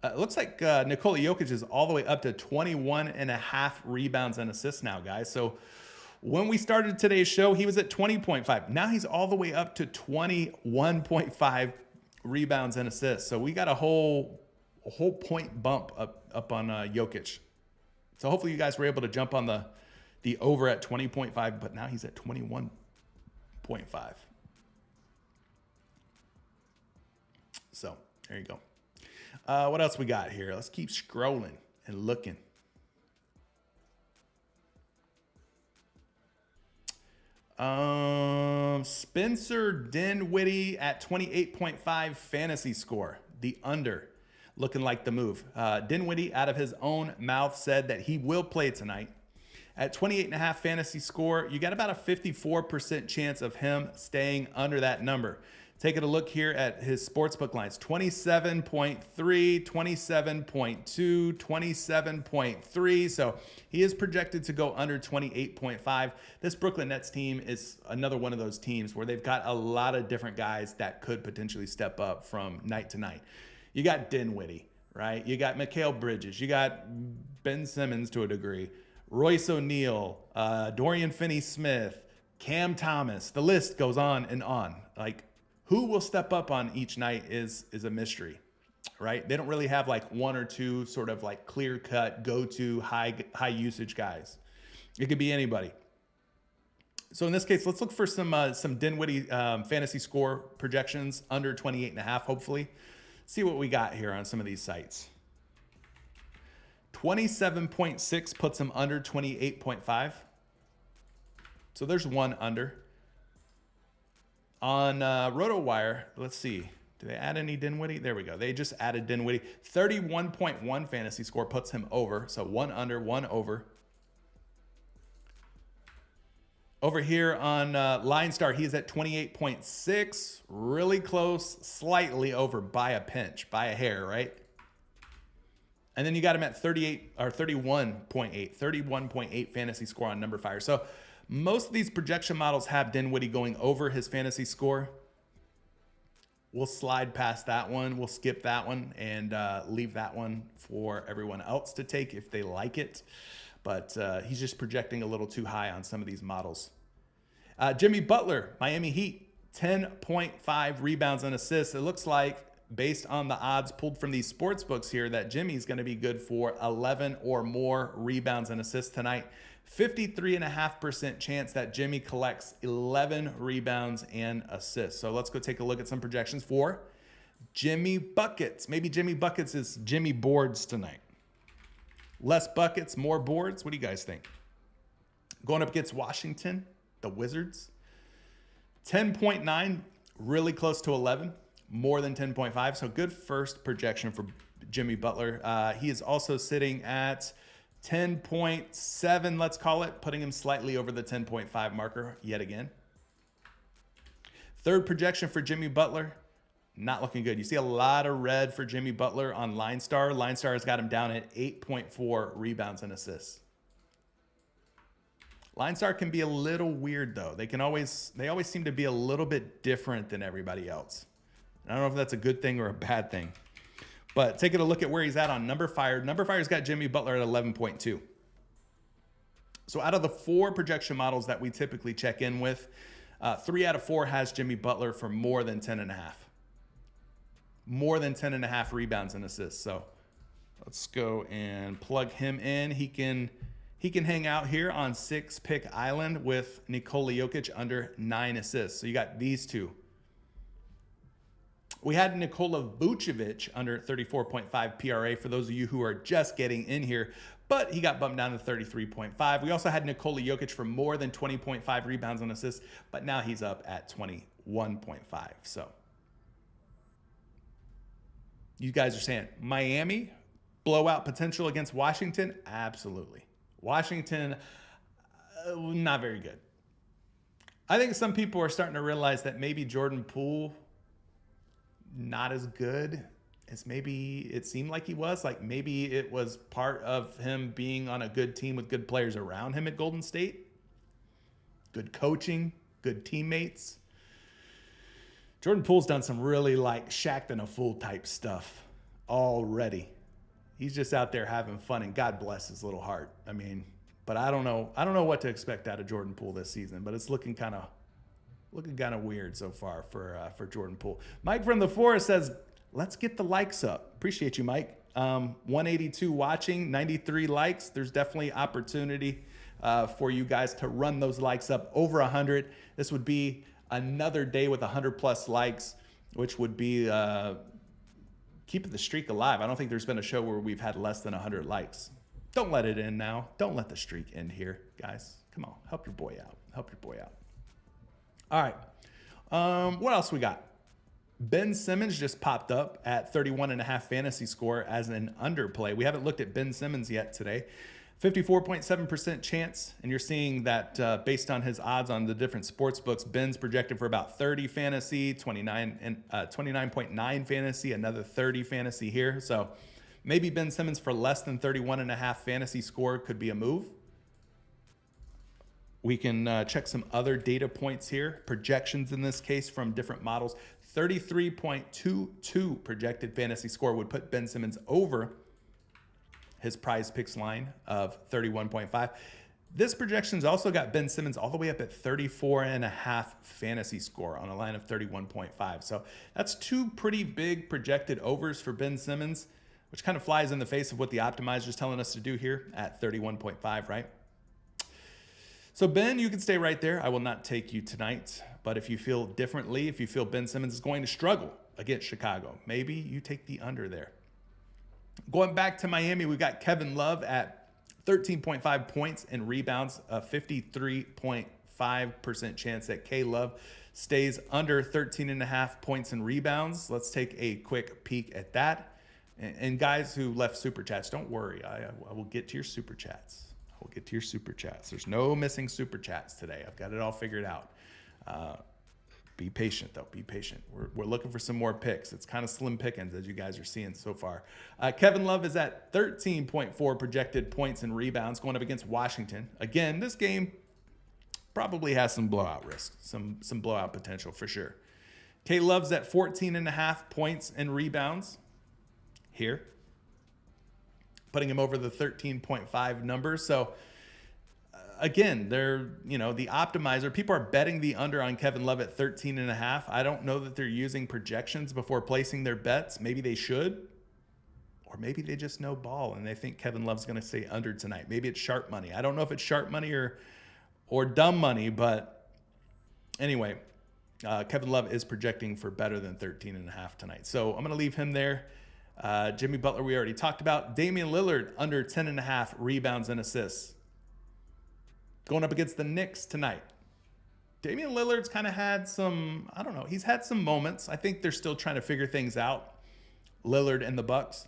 It looks like Nikola Jokic is all the way up to 21.5 rebounds and assists now, guys. So when we started today's show, he was at 20.5. Now he's all the way up to 21.5 rebounds and assists. So we got a whole point bump up on Jokic. So hopefully you guys were able to jump on the over at 20.5, but now he's at 21.5. So there you go. What else we got here? Let's keep scrolling and looking. Spencer Dinwiddie at 28.5 fantasy score, the under, looking like the move. Dinwiddie, out of his own mouth, said that he will play tonight. At 28.5 fantasy score, you got about a 54% chance of him staying under that number. Taking a look here at his sportsbook lines, 27.3, 27.2, 27.3. So he is projected to go under 28.5. This Brooklyn Nets team is another one of those teams where they've got a lot of different guys that could potentially step up from night to night. You got Dinwiddie, right? You got Mikal Bridges. You got Ben Simmons to a degree. Royce O'Neal, Dorian Finney-Smith, Cam Thomas. The list goes on and on. Like, who will step up on each night is a mystery, right? They don't really have like one or two sort of like clear-cut, go-to, high usage guys. It could be anybody. So in this case, let's look for some Dinwiddie fantasy score projections under 28.5, hopefully. See what we got here on some of these sites. 27.6 puts him under 28.5. So there's one under. On RotoWire, let's see. Do they add any Dinwiddie? There we go. They just added Dinwiddie. 31.1 fantasy score puts him over. So one under, one over. Over here on LineStar, he's at 28.6. Really close, slightly over by a pinch, by a hair, right? And then you got him at 31.8 fantasy score on Number Fire. So most of these projection models have Dinwiddie going over his fantasy score. We'll slide past that one. We'll skip that one and leave that one for everyone else to take if they like it. But he's just projecting a little too high on some of these models. Jimmy Butler, Miami Heat, 10.5 rebounds and assists. It looks like, based on the odds pulled from these sports books here, that Jimmy's going to be good for 11 or more rebounds and assists tonight. 53.5% chance that Jimmy collects 11 rebounds and assists. So let's go take a look at some projections for Jimmy Buckets. Maybe Jimmy Buckets is Jimmy Boards tonight. Less buckets, more boards. What do you guys think? Going up against Washington, the Wizards. 10.9, really close to 11. More than 10.5. So good first projection for Jimmy Butler. He is also sitting at 10.7, let's call it, putting him slightly over the 10.5 marker yet again. Third projection for Jimmy Butler, not looking good. You see a lot of red for Jimmy Butler on Line Star. Line Star has got him down at 8.4 rebounds and assists. Line Star can be a little weird though. They always seem to be a little bit different than everybody else. I don't know if that's a good thing or a bad thing. But taking a look at where he's at on Number Fire. Number Fire's got Jimmy Butler at 11.2. So out of the 4 projection models that we typically check in with, 3 out of 4 has Jimmy Butler for more than 10.5. More than 10.5 rebounds and assists. So let's go and plug him in. He can hang out here on 6-pick island with Nikola Jokic under 9 assists. So you got these two. We had Nikola Vucevic under 34.5 PRA for those of you who are just getting in here, but he got bumped down to 33.5. We also had Nikola Jokic for more than 20.5 rebounds and assists, but now he's up at 21.5. So you guys are saying Miami blowout potential against Washington? Absolutely. Washington, not very good. I think some people are starting to realize that maybe Jordan Poole not as good as maybe it seemed like he was. Like maybe it was part of him being on a good team with good players around him at Golden State. Good coaching, good teammates. Jordan Poole's done some really like Shaq and a Fool type stuff already. He's just out there having fun, and God bless his little heart. I mean, but I don't know what to expect out of Jordan Poole this season, but it's looking kind of weird so far for Jordan Poole. Mike from the Forest says, let's get the likes up. Appreciate you, Mike. 182 watching, 93 likes. There's definitely opportunity for you guys to run those likes up over 100. This would be another day with 100 plus likes, which would be keeping the streak alive. I don't think there's been a show where we've had less than 100 likes. Don't let it end now. Don't let the streak end here, guys. Come on, help your boy out. Help your boy out. All right. What else we got? Ben Simmons just popped up at 31.5 fantasy score as an underplay. We haven't looked at Ben Simmons yet today. 54.7% chance, and you're seeing that based on his odds on the different sports books, Ben's projected for about 30 fantasy, 29.9 fantasy, another 30 fantasy here. So maybe Ben Simmons for less than 31.5 fantasy score could be a move. We can check some other data points here. Projections in this case from different models. 33.22 projected fantasy score would put Ben Simmons over his PrizePicks line of 31.5. This projection's also got Ben Simmons all the way up at 34.5 fantasy score on a line of 31.5. So that's 2 pretty big projected overs for Ben Simmons, which kind of flies in the face of what the optimizer is telling us to do here at 31.5, right? So Ben, you can stay right there. I will not take you tonight. But if you feel differently, if you feel Ben Simmons is going to struggle against Chicago, maybe you take the under there. Going back to Miami, we've got Kevin Love at 13.5 points and rebounds, a 53.5% chance that K-Love stays under 13.5 points and rebounds. Let's take a quick peek at that. And guys who left super chats, don't worry. I will get to your super chats. We'll get to your super chats. There's no missing super chats today. I've got it all figured out. Be patient, though. Be patient. We're looking for some more picks. It's kind of slim pickings, as you guys are seeing so far. Kevin Love is at 13.4 projected points and rebounds going up against Washington. Again, this game probably has some blowout risk, some blowout potential for sure. K Love's at 14.5 points and rebounds here, putting him over the 13.5 number. So again, they're, the optimizer, people are betting the under on Kevin Love at 13.5. I don't know that they're using projections before placing their bets. Maybe they should, or maybe they just know ball and they think Kevin Love's going to stay under tonight. Maybe it's sharp money. I don't know if it's sharp money or dumb money, but anyway, Kevin Love is projecting for better than 13.5 tonight. So I'm going to leave him there. Jimmy Butler, we already talked about. Damian Lillard, under 10.5 rebounds and assists. Going up against the Knicks tonight. Damian Lillard's kind of had some, I don't know, he's had some moments. I think they're still trying to figure things out, Lillard and the Bucks.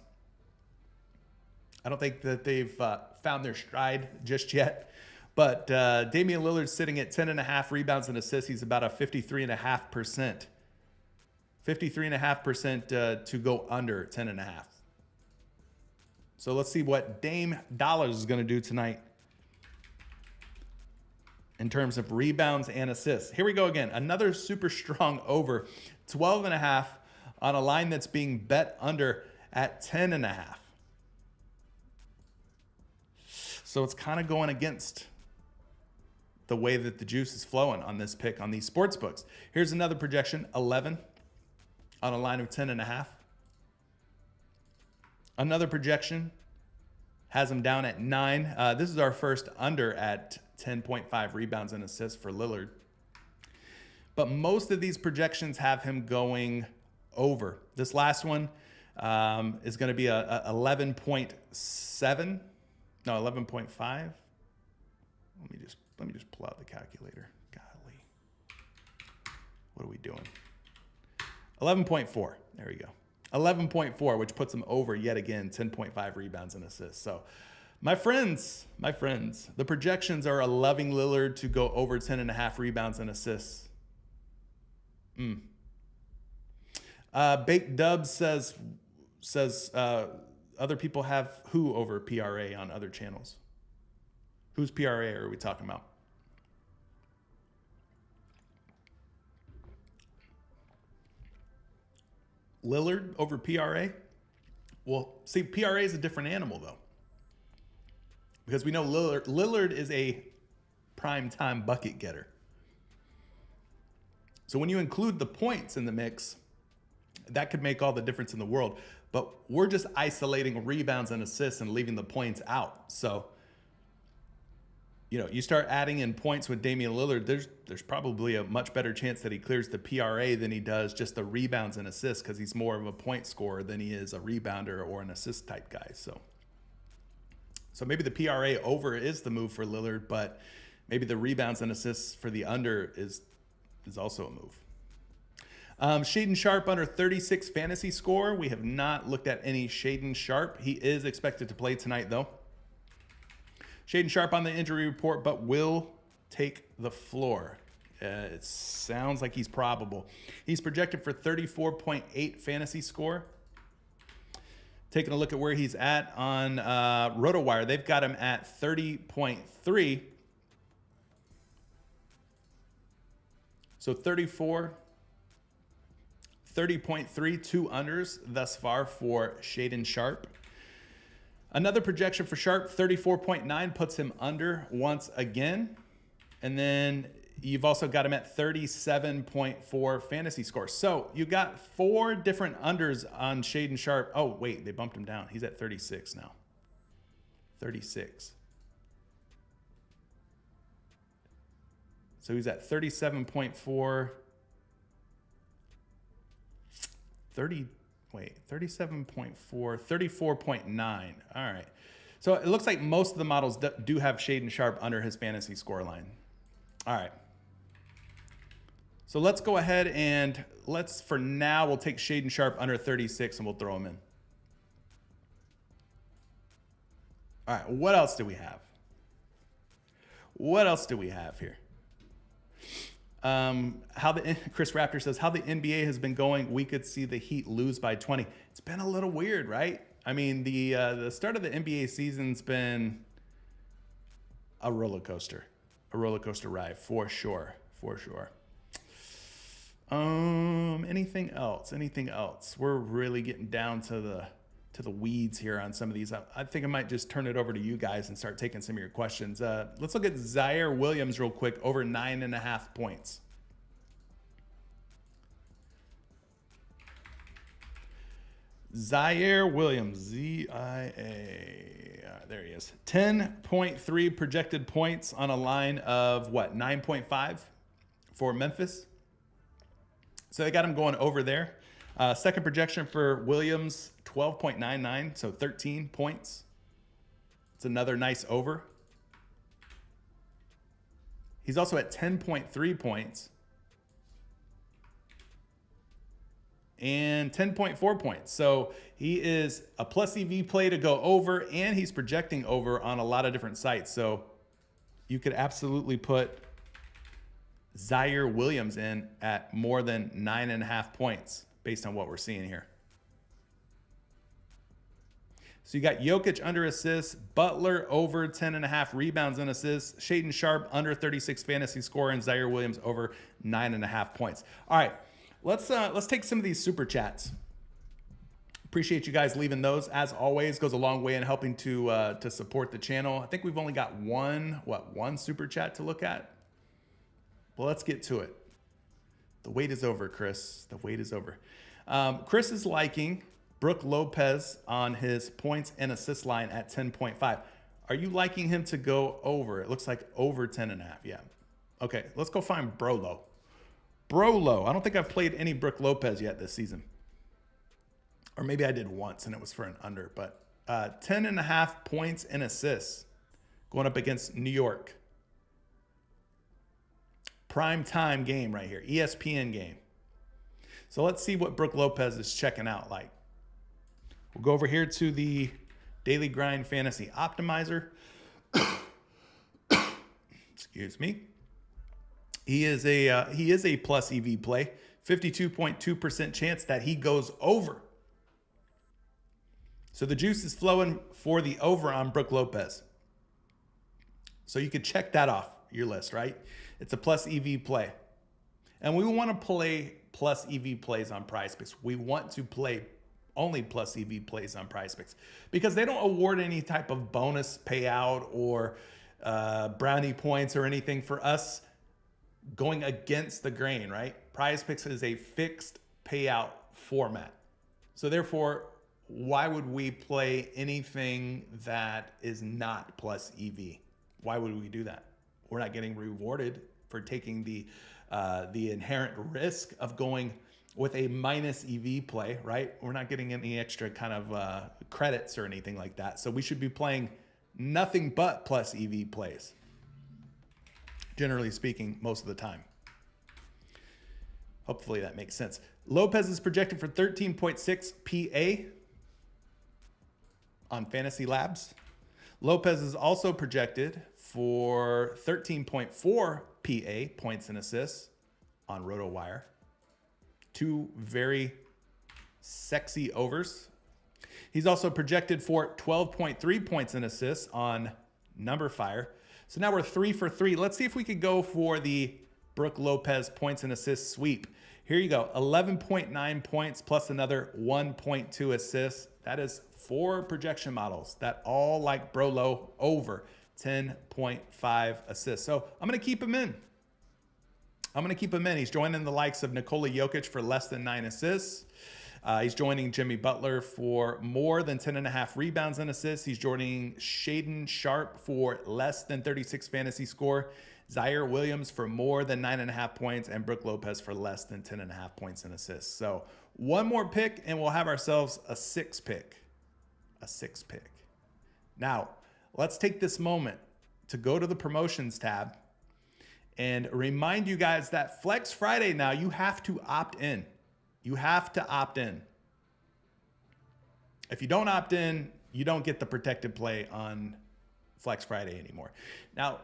I don't think that they've found their stride just yet. But Damian Lillard's sitting at 10.5 rebounds and assists. He's about a 53.5%. 53.5% to go under 10.5. So let's see what Dame Dollars is going to do tonight in terms of rebounds and assists. Here we go again. Another super strong over. 12.5 on a line that's being bet under at 10.5. So it's kind of going against the way that the juice is flowing on this pick on these sports books. Here's another projection, 11 on a line of 10.5. Another projection has him down at 9. This is our first under at 10.5 rebounds and assists for Lillard. But most of these projections have him going over. This last one is going to be a 11.7. No, 11.5. Let me just pull out the calculator. Golly. What are we doing? 11.4. There we go. 11.4, which puts him over yet again, 10.5 rebounds and assists. So my friends, the projections are a loving Lillard to go over 10.5 rebounds and assists. Baked Dubs says other people have who over PRA on other channels? Whose PRA are we talking about? Lillard over PRA? Well, see, PRA is a different animal, though. Because we know Lillard is a prime-time bucket getter. So when you include the points in the mix, that could make all the difference in the world. But we're just isolating rebounds and assists and leaving the points out. So, you know, you start adding in points with Damian Lillard, there's probably a much better chance that he clears the PRA than he does just the rebounds and assists, because he's more of a point scorer than he is a rebounder or an assist type guy. So maybe the PRA over is the move for Lillard, but maybe the rebounds and assists for the under is also a move. Shaedon Sharpe under 36 fantasy score. We have not looked at any Shaedon Sharpe. He is expected to play tonight, though. Shaedon Sharpe on the injury report, but will take the floor. It sounds like he's probable. He's projected for 34.8 fantasy score. Taking a look at where he's at on RotoWire, they've got him at 30.3. So 30.3, 2 unders thus far for Shaedon Sharpe. Another projection for Sharpe, 34.9, puts him under once again. And then you've also got him at 37.4 fantasy score. So you got 4 different unders on Shaedon Sharpe. Oh, wait, they bumped him down. He's at 36 now. 36. So he's at 37.4. 37.4, 34.9. All right. So it looks like most of the models do have Shaedon Sharpe under his fantasy score line. All right. So let's go ahead and for now, we'll take Shaedon Sharpe under 36 and we'll throw him in. All right. What else do we have? What else do we have here? Chris Raptor says, how the NBA has been going, we could see the Heat lose by 20. It's been a little weird, right? I mean, the start of the NBA season's been a roller coaster ride for sure. Anything else? We're really getting down to the weeds here on some of these. I think I might just turn it over to you guys and start taking some of your questions. Let's look at Zaire Williams real quick, over 9.5 points. Zaire Williams, Z-I-A. There he is. 10.3 projected points on a line of what, 9.5 for Memphis. So they got him going over there. Second projection for Williams, 12.99, so 13 points. It's another nice over. He's also at 10.3 points and 10.4 points. So he is a plus EV play to go over, and he's projecting over on a lot of different sites. So you could absolutely put Zaire Williams in at more than 9.5 points based on what we're seeing here. So you got Jokic under assists, Butler over 10.5 rebounds and assists, Shaedon Sharpe under 36 fantasy score, and Zaire Williams over 9.5 points. All right, let's take some of these super chats. Appreciate you guys leaving those. As always, goes a long way in helping to support the channel. I think we've only got one super chat to look at. Well, let's get to it. The wait is over, Chris. The wait is over. Chris is liking Brook Lopez on his points and assist line at 10.5. Are you liking him to go over? It looks like over 10.5. Yeah. Okay, let's go find Brolo. Brolo. I don't think I've played any Brook Lopez yet this season. Or maybe I did once and it was for an under. But 10.5 points and assists going up against New York. Prime time game right here. ESPN game. So let's see what Brook Lopez is checking out like. We'll go over here to the Daily Grind Fantasy Optimizer. Excuse me. He is a plus EV play. 52.2% chance that he goes over. So the juice is flowing for the over on Brook Lopez. So you could check that off your list, right? It's a plus EV play. And we want to play plus EV plays on PrizePicks. We want to play only plus EV plays on PrizePicks because they don't award any type of bonus payout or brownie points or anything for us going against the grain, right? PrizePicks is a fixed payout format. So therefore, why would we play anything that is not plus EV? Why would we do that? We're not getting rewarded for taking the inherent risk of going with a minus EV play, right? We're not getting any extra kind of credits or anything like that. So we should be playing nothing but plus EV plays, generally speaking, most of the time. Hopefully that makes sense. Lopez is projected for 13.6 PA on Fantasy Labs. Lopez is also projected for 13.4 PA points and assists on RotoWire. Two very sexy overs. He's also projected for 12.3 points and assists on NumberFire. So now we're 3 for 3. Let's see if we could go for the Brook Lopez points and assists sweep. Here you go, 11.9 points plus another 1.2 assists. That is 4 projection models that all like Brolo over 10.5 assists. So I'm going to keep him in. He's joining the likes of Nikola Jokic for less than 9 assists. He's joining Jimmy Butler for more than 10.5 rebounds and assists. He's joining Shaedon Sharpe for less than 36 fantasy score. Zaire Williams for more than 9.5 points, and Brook Lopez for less than 10.5 points and assists. So one more pick, and we'll have ourselves a 6 pick. A 6 pick. Now, let's take this moment to go to the promotions tab and remind you guys that Flex Friday now, you have to opt in. You have to opt in. If you don't opt in, you don't get the protected play on Flex Friday anymore. Now,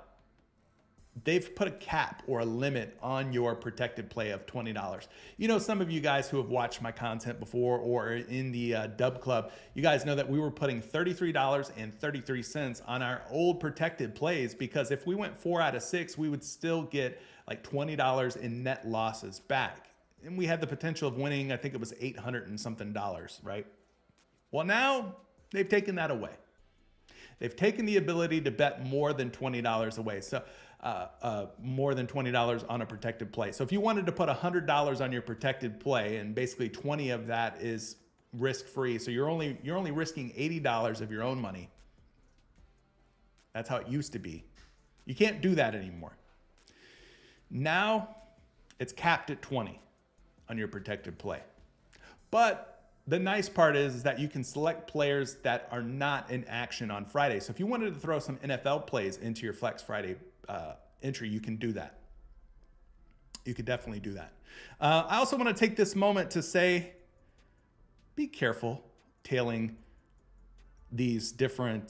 they've put a cap or a limit on your protected play of $20. You know, some of you guys who have watched my content before or in the Dub Club, you guys know that we were putting $33.33 on our old protected plays because if we went 4 out of 6, we would still get like $20 in net losses back. And we had the potential of winning, I think it was $800 and something, right? Well, now they've taken that away. They've taken the ability to bet more than $20 away. So more than $20 on a protected play. So if you wanted to put $100 on your protected play and basically 20 of that is risk-free, so you're only risking $80 of your own money. That's how it used to be. You can't do that anymore. Now it's capped at 20. on your protected play. But the nice part is that you can select players that are not in action on Friday. So if you wanted to throw some NFL plays into your Flex Friday entry, you can do that. You could definitely do that. I also want to take this moment to say, be careful tailing these different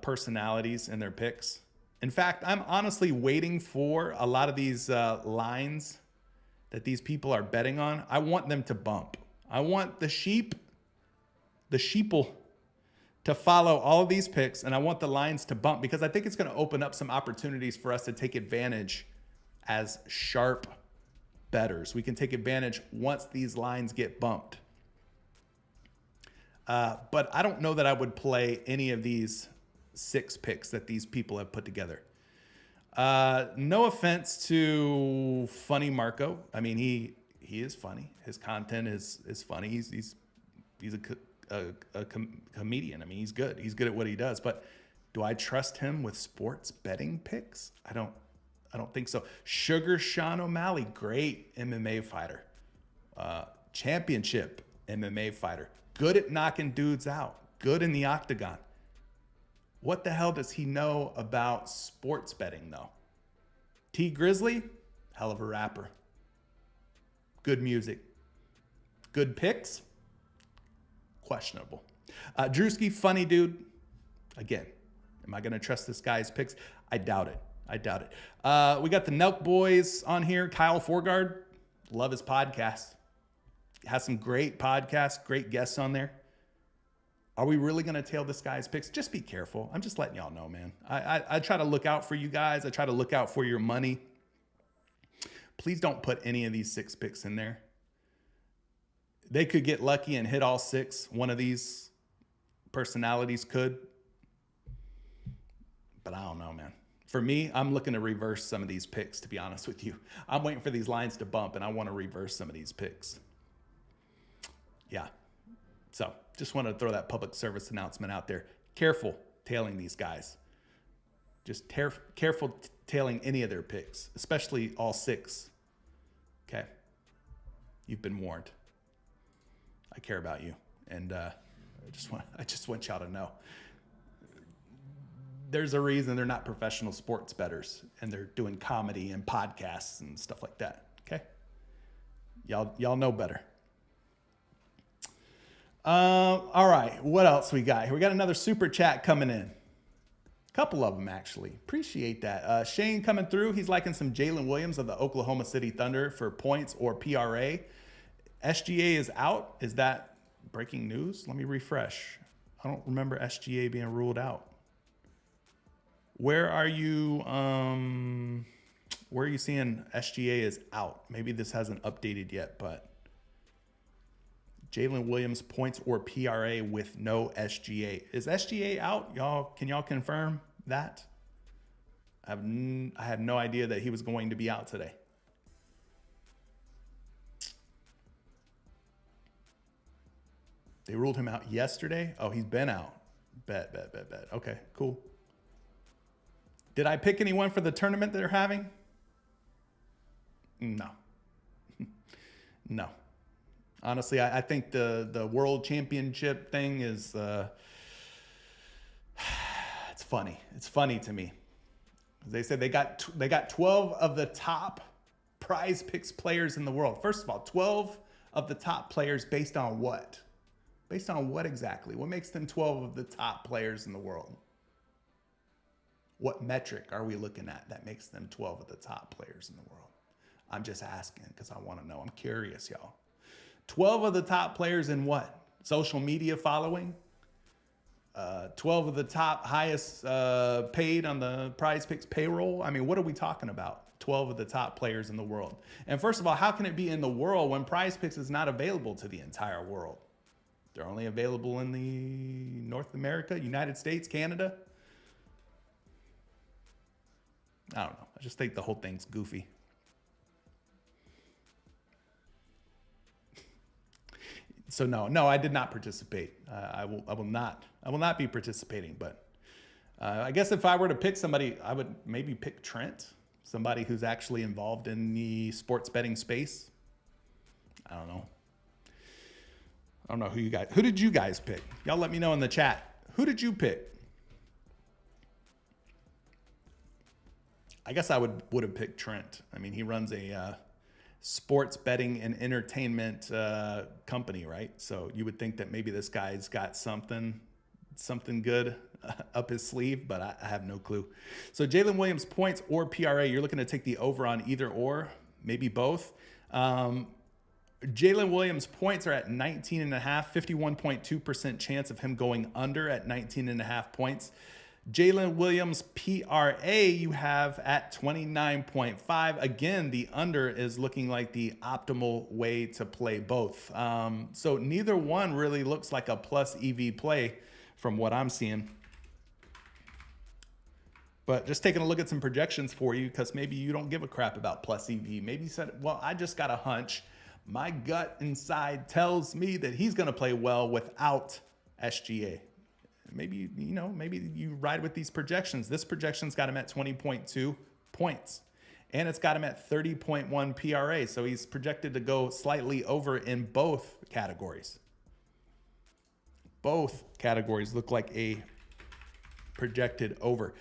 personalities and their picks. In fact, I'm honestly waiting for a lot of these lines that these people are betting on. I want them to bump. I want the sheeple to follow all of these picks, and I want the lines to bump because I think it's going to open up some opportunities for us to take advantage as sharp bettors. We can take advantage once these lines get bumped. But I don't know that I would play any of these 6 picks that these people have put together. No offense to Funny Marco. I mean, he is funny. His content is funny. He's a comedian. I mean, he's good. He's good at what he does. But do I trust him with sports betting picks? I don't think so. Sugar Sean O'Malley, great MMA fighter. Championship MMA fighter. Good at knocking dudes out. Good in the octagon. What the hell does he know about sports betting, though? T Grizzly, hell of a rapper. Good music. Good picks? Questionable. Drewski, funny dude. Again, am I going to trust this guy's picks? I doubt it. We got the Nelk Boys on here. Kyle Forgard, love his podcast. Has some great podcasts, great guests on there. Are we really going to tail this guy's picks? Just be careful. I'm just letting y'all know, man. I try to look out for you guys. I try to look out for your money. Please don't put any of these 6 picks in there. They could get lucky and hit all 6. One of these personalities could. But I don't know, man. For me, I'm looking to reverse some of these picks, to be honest with you. I'm waiting for these lines to bump, and I want to reverse some of these picks. Yeah. So just wanted to throw that public service announcement out there. Careful tailing these guys. Just careful tailing any of their picks, especially all 6. Okay? You've been warned. I care about you, and I just want y'all to know. There's a reason they're not professional sports bettors, and they're doing comedy and podcasts and stuff like that. Okay? Y'all know better. All right, what else we got here? We got another super chat coming in. A couple of them, actually. Appreciate that. Shane coming through. He's liking some Jalen Williams of the Oklahoma City Thunder for points or PRA. SGA is out. Is that breaking news? Let me refresh. I don't remember SGA being ruled out. Where are you seeing SGA is out? Maybe this hasn't updated yet, but Jalen Williams points or PRA with no SGA. Is SGA out? Can y'all confirm that? I had no idea that he was going to be out today. They ruled him out yesterday? Oh, he's been out. Bet. Okay, cool. Did I pick anyone for the tournament they're having? No. No. Honestly, I think the world championship thing is it's funny. It's funny to me. They said they got 12 of the top PrizePicks players in the world. First of all, 12 of the top players based on what? Based on what exactly? What makes them 12 of the top players in the world? What metric are we looking at that makes them 12 of the top players in the world? I'm just asking because I want to know. I'm curious, y'all. 12 of the top players in what? Social media following? 12 of the top highest paid on the PrizePicks payroll? I mean, what are we talking about? 12 of the top players in the world. And first of all, how can it be in the world when PrizePicks is not available to the entire world? They're only available in the North America, United States, Canada. I don't know. I just think the whole thing's goofy. So no, I did not participate. I will not be participating. But I guess if I were to pick somebody, I would maybe pick Trent, somebody who's actually involved in the sports betting space. I don't know. I don't know who did you guys pick? Y'all let me know in the chat. Who did you pick? I guess I would have picked Trent. I mean, he runs a sports betting and entertainment company, right? So you would think that maybe this guy's got something good up his sleeve, but I have no clue. So Jalen Williams points or PRA, you're looking to take the over on either or, maybe both. Jalen Williams points are at 19.5, 51.2% chance of him going under at 19.5 points. Jalen Williams PRA you have at 29.5. Again, the under is looking like the optimal way to play both. So neither one really looks like a plus EV play from what I'm seeing. But just taking a look at some projections for you, because maybe you don't give a crap about plus EV. Maybe you said, well, I just got a hunch. My gut inside tells me that he's going to play well without SGA. Maybe, maybe you ride with these projections. This projection's got him at 20.2 points. And it's got him at 30.1 PRA. So he's projected to go slightly over in both categories. Both categories look like a projected over.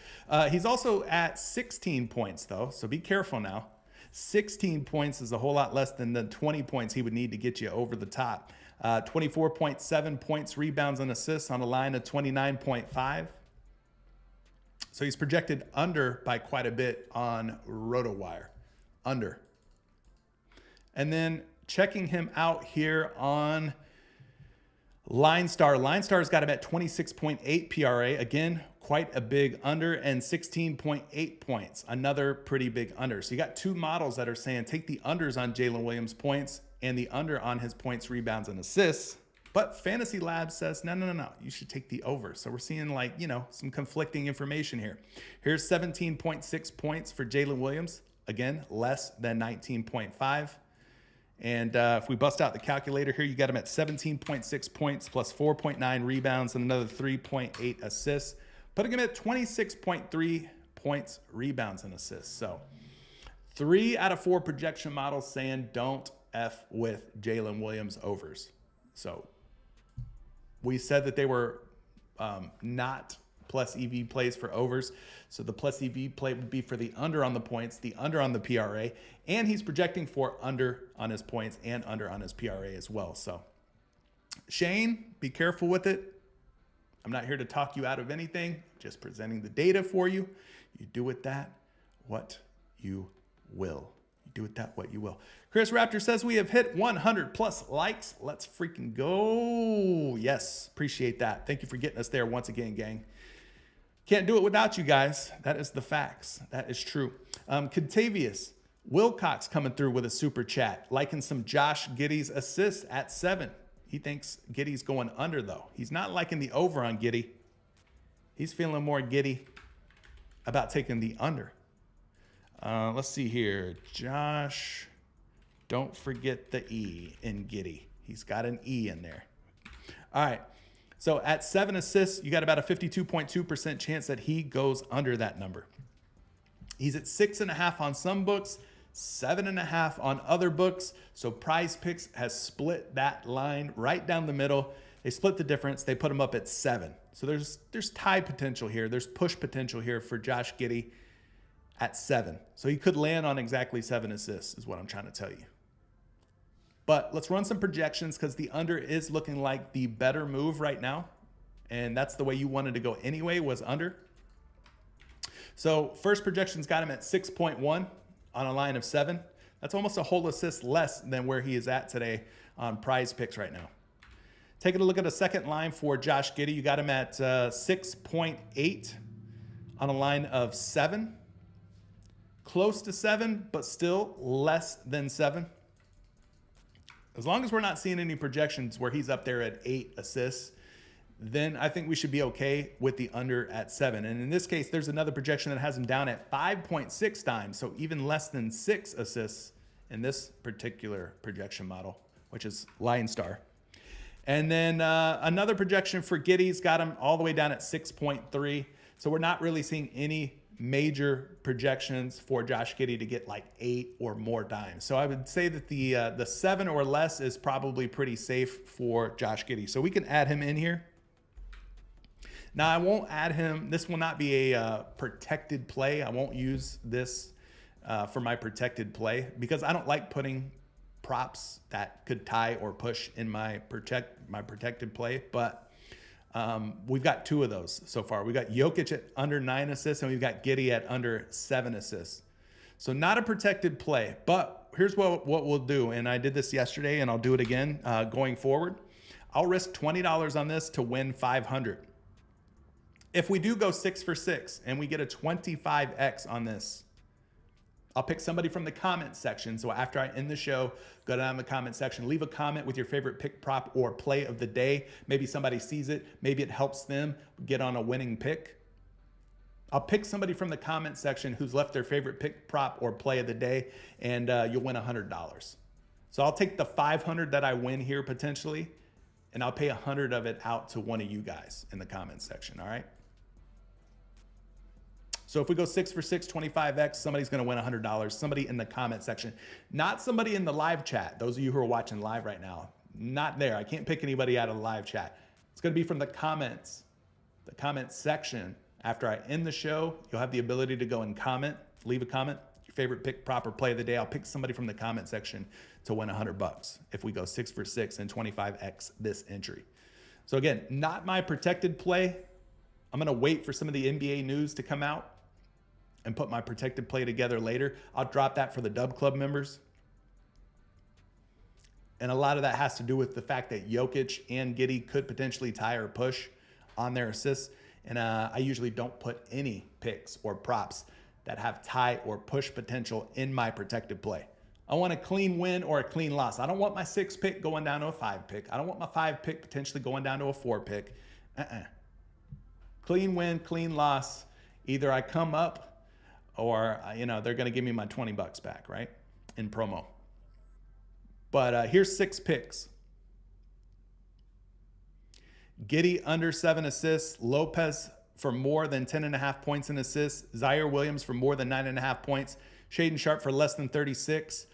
He's also at 16 points, though. So be careful now. 16 points is a whole lot less than the 20 points he would need to get you over the top. 24.7 points, rebounds, and assists on a line of 29.5. So he's projected under by quite a bit on RotoWire. Under. And then checking him out here on LineStar. LineStar's got him at 26.8 PRA. Again, quite a big under, and 16.8 points. Another pretty big under. So you got two models that are saying take the unders on Jalen Williams' points and the under on his points, rebounds, and assists. But Fantasy Labs says, no. You should take the over. So we're seeing some conflicting information here. Here's 17.6 points for Jalen Williams. Again, less than 19.5. And if we bust out the calculator here, you got him at 17.6 points plus 4.9 rebounds and another 3.8 assists, putting him at 26.3 points, rebounds, and assists. So 3 out of 4 projection models saying don't F with Jalen Williams overs. So we said that they were not plus EV plays for overs. So the plus EV play would be for the under on the points, the under on the PRA, and he's projecting for under on his points and under on his PRA as well. So Shane, be careful with it. I'm not here to talk you out of anything, just presenting the data for you. You do with that what you will. You do with that what you will. Chris Raptor says we have hit 100 plus likes. Let's freaking go. Yes, appreciate that. Thank you for getting us there once again, gang. Can't do it without you guys. That is the facts. That is true. Contavious Wilcox coming through with a super chat, liking some Josh Giddey's assist at 7. He thinks Giddey's going under, though. He's not liking the over on Giddey. He's feeling more giddy about taking the under. Let's see here. Josh, don't forget the E in Giddey. He's got an E in there. All right. So at 7 assists, you got about a 52.2% chance that he goes under that number. He's at 6.5 on some books, 7.5 on other books. So PrizePicks has split that line right down the middle. They split the difference. They put him up at 7. So there's tie potential here. There's push potential here for Josh Giddey at 7. So he could land on exactly 7 assists is what I'm trying to tell you. But let's run some projections because the under is looking like the better move right now. And that's the way you wanted to go anyway, was under. So first projections got him at 6.1 on a line of 7. That's almost a whole assist less than where he is at today on PrizePicks right now. Taking a look at a second line for Josh Giddey, you got him at 6.8 on a line of 7. Close to 7, but still less than 7. As long as we're not seeing any projections where he's up there at 8 assists, then I think we should be okay with the under at 7. And in this case, there's another projection that has him down at 5.6 times, so even less than 6 assists in this particular projection model, which is LineStar. And then another projection for Giddey's got him all the way down at 6.3. So we're not really seeing any major projections for Josh Giddey to get like 8 or more dimes. So I would say that the 7 or less is probably pretty safe for Josh Giddey. So we can add him in here. Now I won't add him. This will not be a protected play. I won't use this for my protected play because I don't like putting props that could tie or push in my protected play. But we've got 2 of those so far. We got Jokic at under 9 assists, and we've got Giddey at under 7 assists. So not a protected play, but here's what we'll do. And I did this yesterday, and I'll do it again going forward. I'll risk $20 on this to win 500. If we do go 6 for 6 and we get a 25x on this, I'll pick somebody from the comment section. So after I end the show, go down in the comment section, leave a comment with your favorite pick, prop, or play of the day. Maybe somebody sees it. Maybe it helps them get on a winning pick. I'll pick somebody from the comment section who's left their favorite pick, prop, or play of the day, and you'll win $100. So I'll take the 500 that I win here potentially, and I'll pay 100 of it out to one of you guys in the comment section, all right? So if we go 6 for 6, 25x, somebody's going to win $100. Somebody in the comment section, not somebody in the live chat. Those of you who are watching live right now, not there. I can't pick anybody out of the live chat. It's going to be from the comments, the comment section. After I end the show, you'll have the ability to go and comment, leave a comment, your favorite pick, prop, or play of the day. I'll pick somebody from the comment section to win $100 if we go 6 for 6 and 25x this entry. So again, not my protected play. I'm going to wait for some of the NBA news to come out and put my protected play together later. I'll drop that for the Dub Club members. And a lot of that has to do with the fact that Jokic and Giddey could potentially tie or push on their assists. And I usually don't put any picks or props that have tie or push potential in my protected play. I want a clean win or a clean loss. I don't want my 6 pick going down to a 5 pick. I don't want my 5 pick potentially going down to a 4 pick. Clean win, clean loss. Either I come up or, they're going to give me my $20 back, right, in promo. But here's 6 picks. Giddey under 7 assists. Lopez for more than 10.5 points in assists. Zaire Williams for more than 9.5 points. Shaden Sharp for less than 36.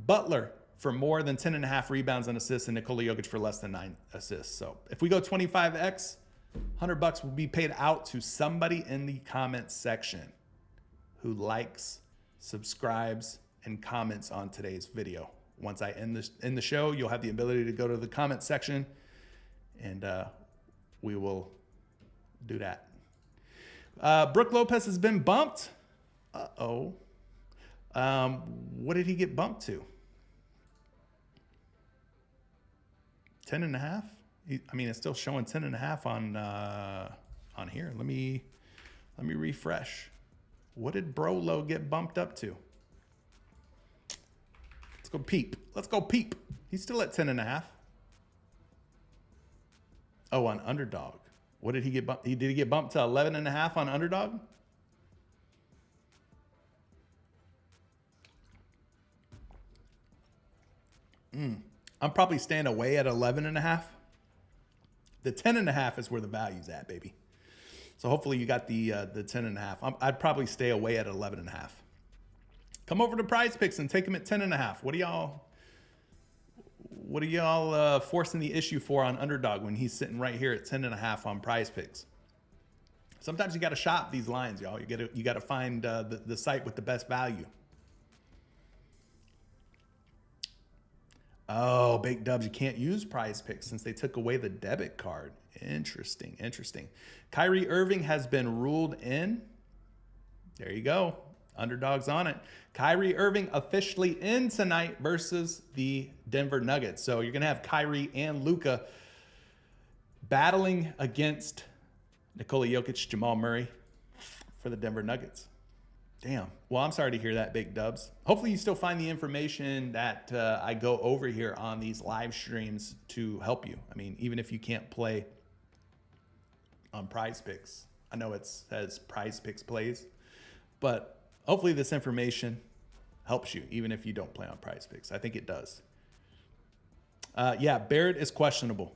Butler for more than 10.5 rebounds and assists. And Nikola Jokic for less than 9 assists. So if we go 25x, $100 will be paid out to somebody in the comments section who likes, subscribes, and comments on today's video. Once I end the show, you'll have the ability to go to the comment section, and we will do that. Brook Lopez has been bumped. Uh-oh. What did he get bumped to? 10.5? It's still showing 10.5 on here. Let me refresh. What did Brolo get bumped up to? Let's go peep. Let's go peep. He's still at 10.5. Oh, on Underdog. What did he get bumped? Did he get bumped to 11.5 on Underdog? I'm probably staying away at 11.5. The 10.5 is where the value's at, baby. So hopefully you got the 10.5. I'd probably stay away at 11.5. Come over to PrizePicks and take him at 10.5. What are y'all forcing the issue for on Underdog when he's sitting right here at 10.5 on PrizePicks? Sometimes you got to shop these lines, y'all. You got to find the site with the best value. Oh, Baked Dubs, you can't use PrizePicks since they took away the debit card. Interesting. Kyrie Irving has been ruled in. There you go. Underdog's on it. Kyrie Irving officially in tonight versus the Denver Nuggets. So you're going to have Kyrie and Luka battling against Nikola Jokic, Jamal Murray for the Denver Nuggets. Damn. Well, I'm sorry to hear that, Big Dubs. Hopefully you still find the information that I go over here on these live streams to help you. Even if you can't play on PrizePicks. I know it says PrizePicks plays, but hopefully this information helps you, even if you don't play on PrizePicks. I think it does. Yeah, Barrett is questionable.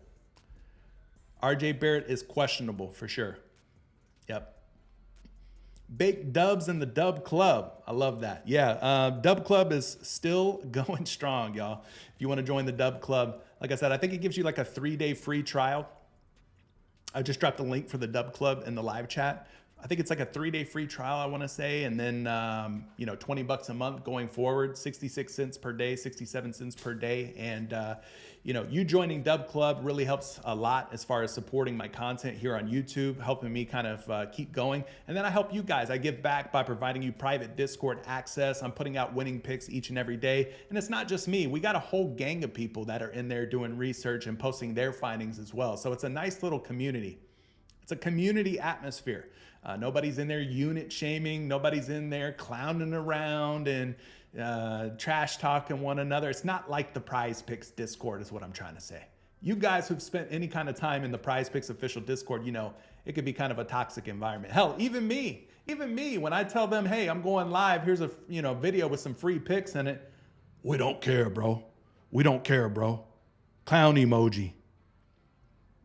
RJ Barrett is questionable for sure. Yep. Bake dubs in the Dub Club. I love that. Yeah, Dub Club is still going strong, y'all. If you want to join the Dub Club, like I said, I think it gives you like a 3-day free trial. I just dropped the link for the Dub Club in the live chat. I think it's like a 3-day free trial, I want to say, and then $20 a month going forward, 66 cents per day, 67 cents per day, and you joining Dub Club really helps a lot as far as supporting my content here on YouTube, helping me kind of keep going, and then I help you guys. I give back by providing you private Discord access. I'm putting out winning picks each and every day, and it's not just me. We got a whole gang of people that are in there doing research and posting their findings as well. So it's a nice little community. It's a community atmosphere. Nobody's in there unit shaming. Nobody's in there clowning around and trash talking one another. It's not like the PrizePicks Discord is what I'm trying to say. You guys who've spent any kind of time in the PrizePicks official Discord, it could be kind of a toxic environment. Hell, even me, when I tell them, hey, I'm going live, here's a video with some free picks in it. We don't care, bro. We don't care, bro. Clown emoji.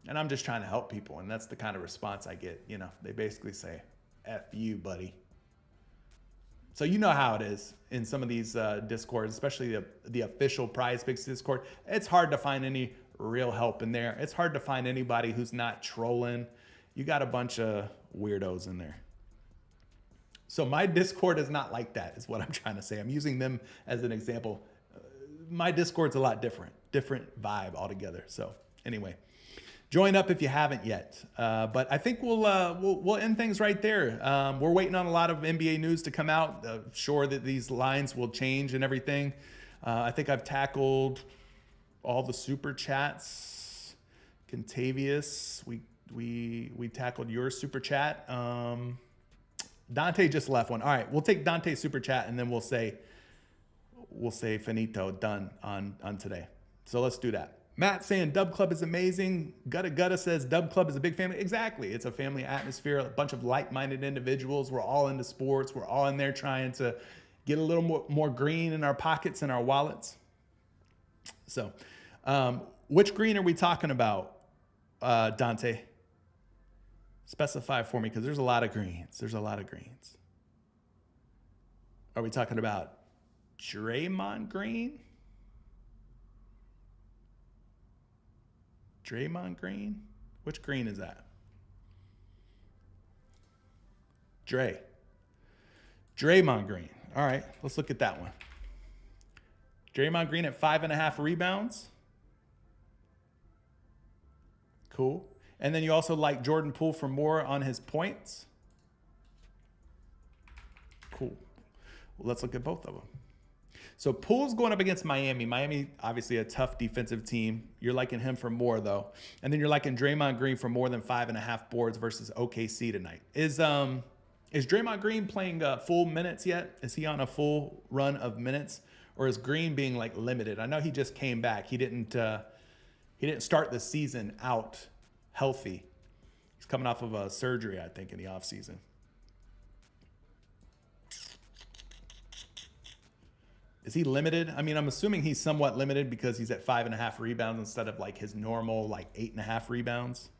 And I'm just trying to help people, and that's the kind of response I get. They basically say, F you, buddy. So you know how it is in some of these Discords, especially the official PrizePicks Discord. It's hard to find any real help in there. It's hard to find anybody who's not trolling. You got a bunch of weirdos in there. So my Discord is not like that, is what I'm trying to say. I'm using them as an example. My Discord's a lot different vibe altogether. So anyway. Join up if you haven't yet. But I think we'll end things right there. We're waiting on a lot of NBA news to come out. Sure that these lines will change and everything. I think I've tackled all the super chats. Contavious, we tackled your super chat. Dante just left one. All right, we'll take Dante's super chat and then we'll say finito, done on today. So let's do that. Matt saying Dub Club is amazing. Gutta says Dub Club is a big family. Exactly. It's a family atmosphere, a bunch of like-minded individuals. We're all into sports. We're all in there trying to get a little more green in our pockets and our wallets. So which green are we talking about, Dante? Specify for me because there's a lot of greens. Are we talking about Draymond Green? Draymond Green? Which green is that? Draymond Green. All right, let's look at that one. Draymond Green at 5.5 rebounds. Cool. And then you also like Jordan Poole for more on his points. Cool. Well, let's look at both of them. So Poole's going up against Miami. Miami, obviously a tough defensive team. You're liking him for more, though. And then you're liking Draymond Green for more than 5.5 boards versus OKC tonight. Is Draymond Green playing full minutes yet? Is he on a full run of minutes? Or is Green being like limited? I know he just came back. He didn't start the season out healthy. He's coming off of a surgery, I think, in the offseason. Is he limited? I mean, I'm assuming he's somewhat limited because he's at 5.5 rebounds instead of like his normal like 8.5 rebounds.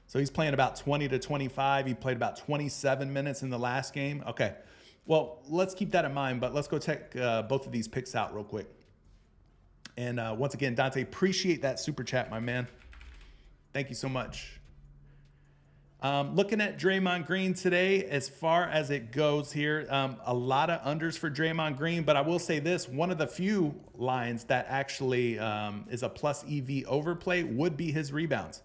So he's playing about 20 to 25. He played about 27 minutes in the last game. Okay, well, let's keep that in mind, but let's go check both of these picks out real quick. And once again, Dante, appreciate that super chat, my man. Thank you so much. Looking at Draymond Green today, as far as it goes here, a lot of unders for Draymond Green, but I will say this, one of the few lines that actually is a plus EV overplay would be his rebounds.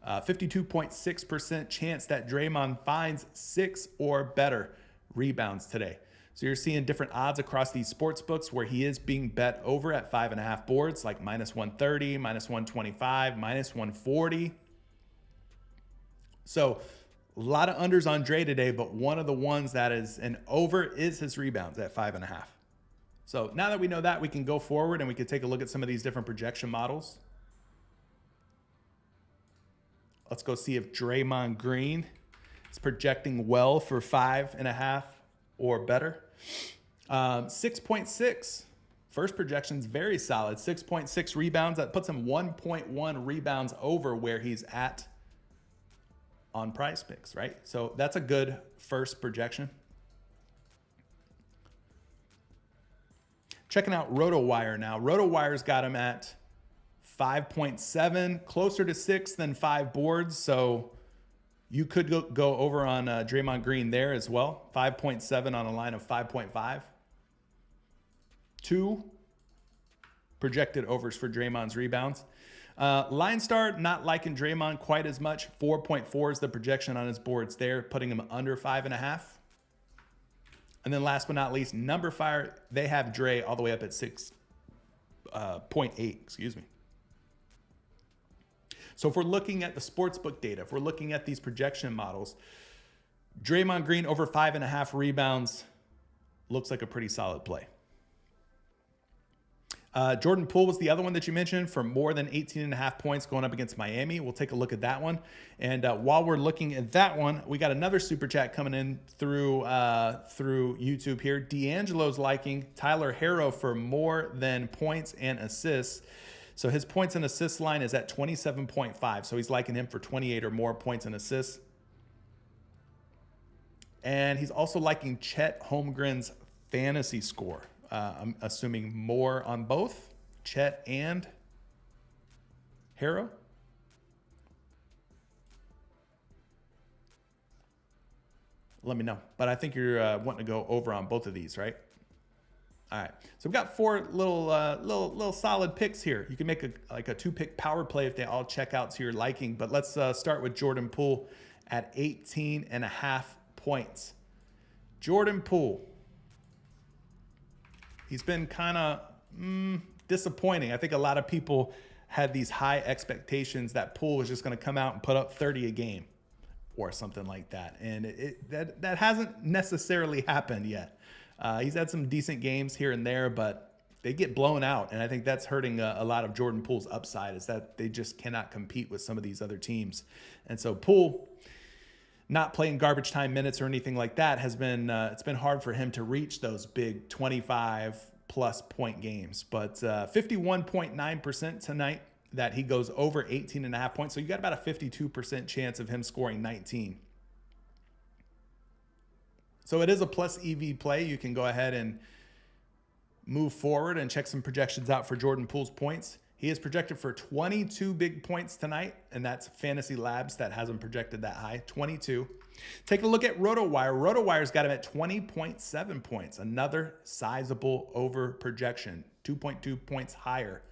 52.6% chance that Draymond finds 6 or better rebounds today. So you're seeing different odds across these sports books where he is being bet over at 5.5 boards, like minus 130, minus 125, minus 140. So a lot of unders on Dre today, but one of the ones that is an over is his rebounds at 5.5. So now that we know that, we can go forward and we can take a look at some of these different projection models. Let's go see if Draymond Green is projecting well for 5.5 or better. 6.6. First projection's very solid. 6.6 rebounds. That puts him 1.1 rebounds over where he's at on PrizePicks, right? So that's a good first projection. Checking out RotoWire now. RotoWire's got him at 5.7, closer to 6 than 5 boards. So you could go over on Draymond Green there as well. 5.7 on a line of 5.5. 2 projected overs for Draymond's rebounds. Line Star, not liking Draymond quite as much. 4.4 is the projection on his boards there, putting him under 5.5. And then last but not least, Number Fire, they have Dre all the way up at 6.8, excuse me. So if we're looking at the sportsbook data, if we're looking at these projection models, Draymond Green over 5.5 rebounds looks like a pretty solid play. Jordan Poole was the other one that you mentioned for more than 18.5 points going up against Miami. We'll take a look at that one. And while we're looking at that one, we got another super chat coming in through YouTube here. D'Angelo's liking Tyler Herro for more than points and assists. So his points and assists line is at 27.5. So he's liking him for 28 or more points and assists. And he's also liking Chet Holmgren's fantasy score. I'm assuming more on both Chet and Herro. Let me know. But I think you're wanting to go over on both of these, right? All right. So we've got 4 little solid picks here. You can make a 2-pick power play if they all check out to your liking. But let's start with Jordan Poole at 18.5 points. Jordan Poole. He's been kind of disappointing. I think a lot of people had these high expectations that Poole was just going to come out and put up 30 a game or something like that. And that hasn't necessarily happened yet. He's had some decent games here and there, but they get blown out. And I think that's hurting a lot of Jordan Poole's upside, is that they just cannot compete with some of these other teams. And so Poole, not playing garbage time minutes or anything like that, has been it's been hard for him to reach those big 25 plus point games. But 51.9% tonight that he goes over 18.5 points. So you got about a 52% chance of him scoring 19. So it is a plus EV play. You can go ahead and move forward and check some projections out for Jordan Poole's points. He is projected for 22 big points tonight, and that's Fantasy Labs that has him projected that high, 22. Take a look at RotoWire. RotoWire's got him at 20.7 points, another sizable over projection, 2.2 points higher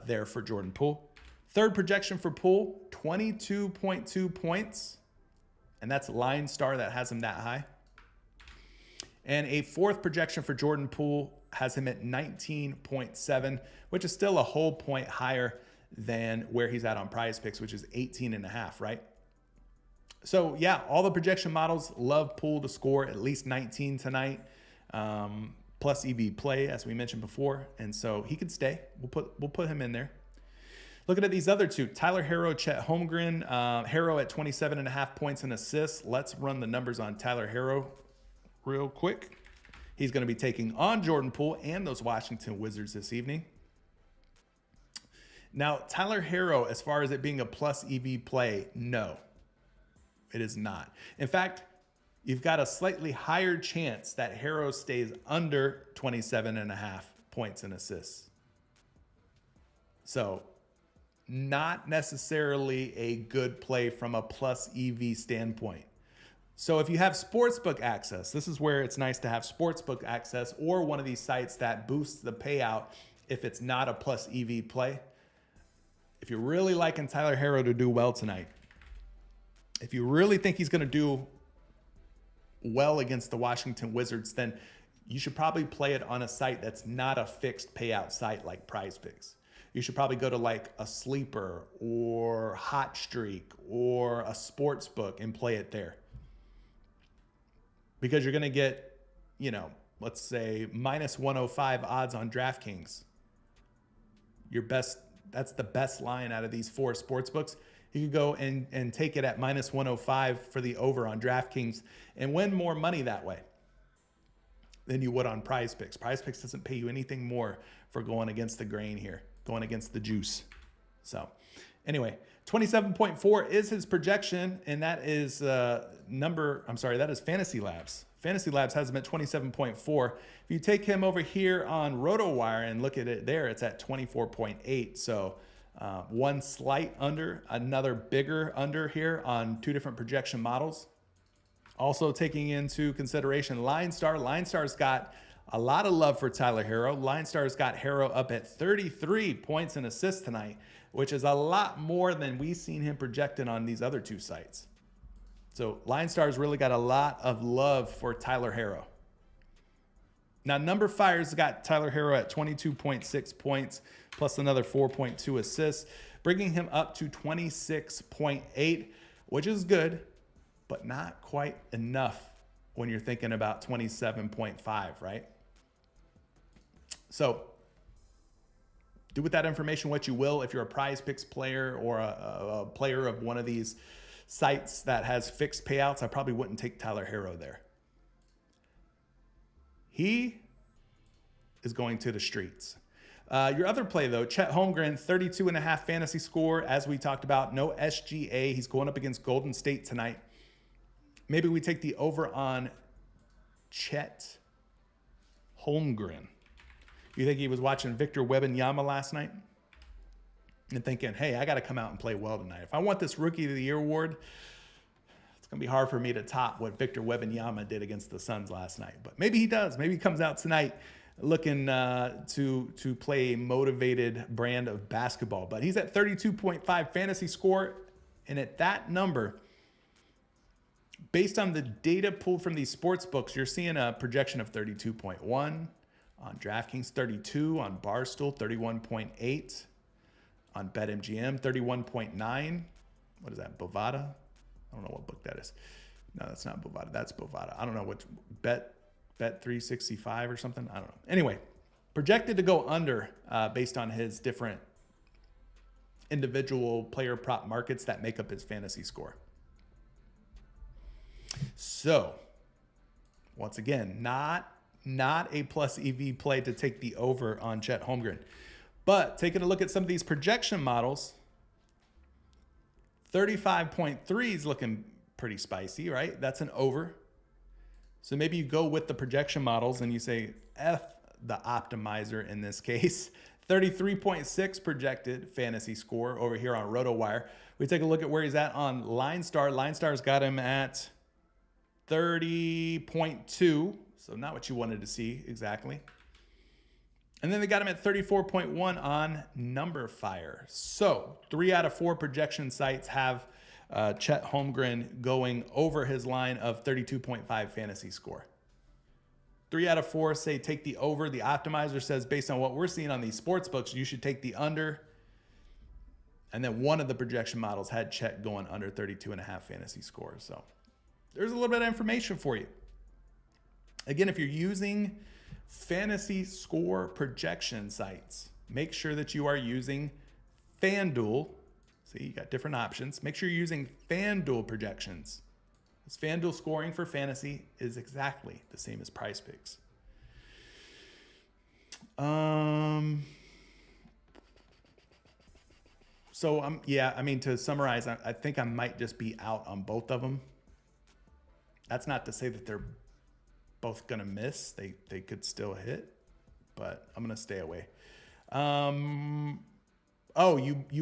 there for Jordan Poole. Third projection for Poole, 22.2 points, and that's Line Star that has him that high. And a fourth projection for Jordan Poole has him at 19.7, which is still a whole point higher than where he's at on PrizePicks, which is 18.5, right? So yeah, all the projection models love Poole to score at least 19 tonight, plus EV play, as we mentioned before. And so he could stay. We'll put him in there. Looking at these other two, Tyler Herro, Chet Holmgren. Herro at 27.5 points and assists. Let's run the numbers on Tyler Herro real quick. He's going to be taking on Jordan Poole and those Washington Wizards this evening. Now, Tyler Herro, as far as it being a plus EV play, no, it is not. In fact, you've got a slightly higher chance that Herro stays under 27.5 points and assists. So, not necessarily a good play from a plus EV standpoint. So if you have sportsbook access, this is where it's nice to have sportsbook access or one of these sites that boosts the payout if it's not a plus EV play. If you're really liking Tyler Herro to do well tonight, if you really think he's going to do well against the Washington Wizards, then you should probably play it on a site that's not a fixed payout site like PrizePicks. You should probably go to like a Sleeper or Hot Streak or a Sportsbook and play it there. Because you're going to get, let's say minus 105 odds on DraftKings. That's the best line out of these 4 sportsbooks. You could go and take it at minus 105 for the over on DraftKings and win more money that way than you would on PrizePicks. PrizePicks doesn't pay you anything more for going against the grain here, going against the juice. So Anyway, 27.4 is his projection, and that is that is Fantasy Labs. Fantasy Labs has him at 27.4. If you take him over here on RotoWire and look at it there, it's at 24.8. So one slight under, another bigger under here on two different projection models. Also taking into consideration LineStar. LineStar's got a lot of love for Tyler Herro. LineStar's got Herro up at 33 points and assists tonight, which is a lot more than we've seen him projected on these other two sites. So LineStar's really got a lot of love for Tyler Herro. Now, Number Fire's got Tyler Herro at 22.6 points, plus another 4.2 assists, bringing him up to 26.8, which is good, but not quite enough when you're thinking about 27.5, right? So do with that information what you will. If you're a PrizePicks player or a player of one of these sites that has fixed payouts, I probably wouldn't take Tyler Herro there. He is going to the streets. Your other play, though, Chet Holmgren, 32.5 fantasy score. As we talked about, no SGA. He's going up against Golden State tonight. Maybe we take the over on Chet Holmgren. You think he was watching Victor Wembanyama last night and thinking, hey, I got to come out and play well tonight. If I want this Rookie of the Year award, it's going to be hard for me to top what Victor Wembanyama did against the Suns last night. But maybe he does. Maybe he comes out tonight looking to play a motivated brand of basketball. But he's at 32.5 fantasy score. And at that number, based on the data pulled from these sports books, you're seeing a projection of 32.1 on DraftKings, 32 on Barstool, 31.8 on BetMGM, 31.9. What is that, Bovada? I don't know what book that is. No, that's not Bovada. That's Bovada. I don't know what Bet 365 or something. I don't know. Anyway, projected to go under based on his different individual player prop markets that make up his fantasy score. So, once again, not a plus EV play to take the over on Chet Holmgren. But taking a look at some of these projection models, 35.3 is looking pretty spicy, right? That's an over. So maybe you go with the projection models and you say F the optimizer in this case. 33.6 projected fantasy score over here on RotoWire. We take a look at where he's at on LineStar. LineStar's got him at 30.2, so not what you wanted to see exactly. And then they got him at 34.1 on Number Fire. So 3 out of 4 projection sites have Chet Holmgren going over his line of 32.5 fantasy score. 3 out of 4 say take the over. The optimizer says based on what we're seeing on these sports books, you should take the under. And then one of the projection models had Chet going under 32.5 fantasy score. So there's a little bit of information for you. Again, if you're using fantasy score projection sites, make sure that you are using FanDuel. See, you got different options. Make sure you're using FanDuel projections. Because FanDuel scoring for fantasy is exactly the same as PrizePicks. So, to summarize, I think I might just be out on both of them. That's not to say that they're both going to miss. They could still hit, but I'm going to stay away. You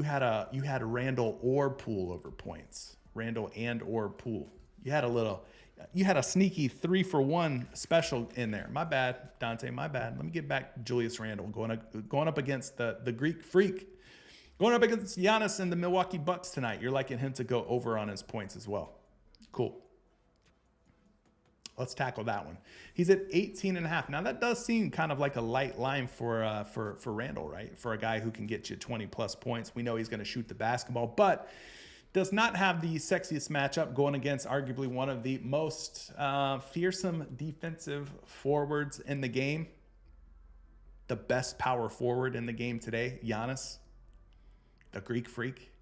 had a Randall or Poole over points. Randall and or Poole. You had a sneaky 3-for-1 special in there. My bad, Dante, my bad. Let me get back to Julius Randle going up against the Greek Freak. Going up against Giannis and the Milwaukee Bucks tonight. You're liking him to go over on his points as well. Cool. Let's tackle that one. He's at 18.5. Now that does seem kind of like a light line for Randall, right? For a guy who can get you 20 plus points. We know he's going to shoot the basketball, but does not have the sexiest matchup going against arguably one of the most fearsome defensive forwards in the game. The best power forward in the game today, Giannis, the Greek Freak.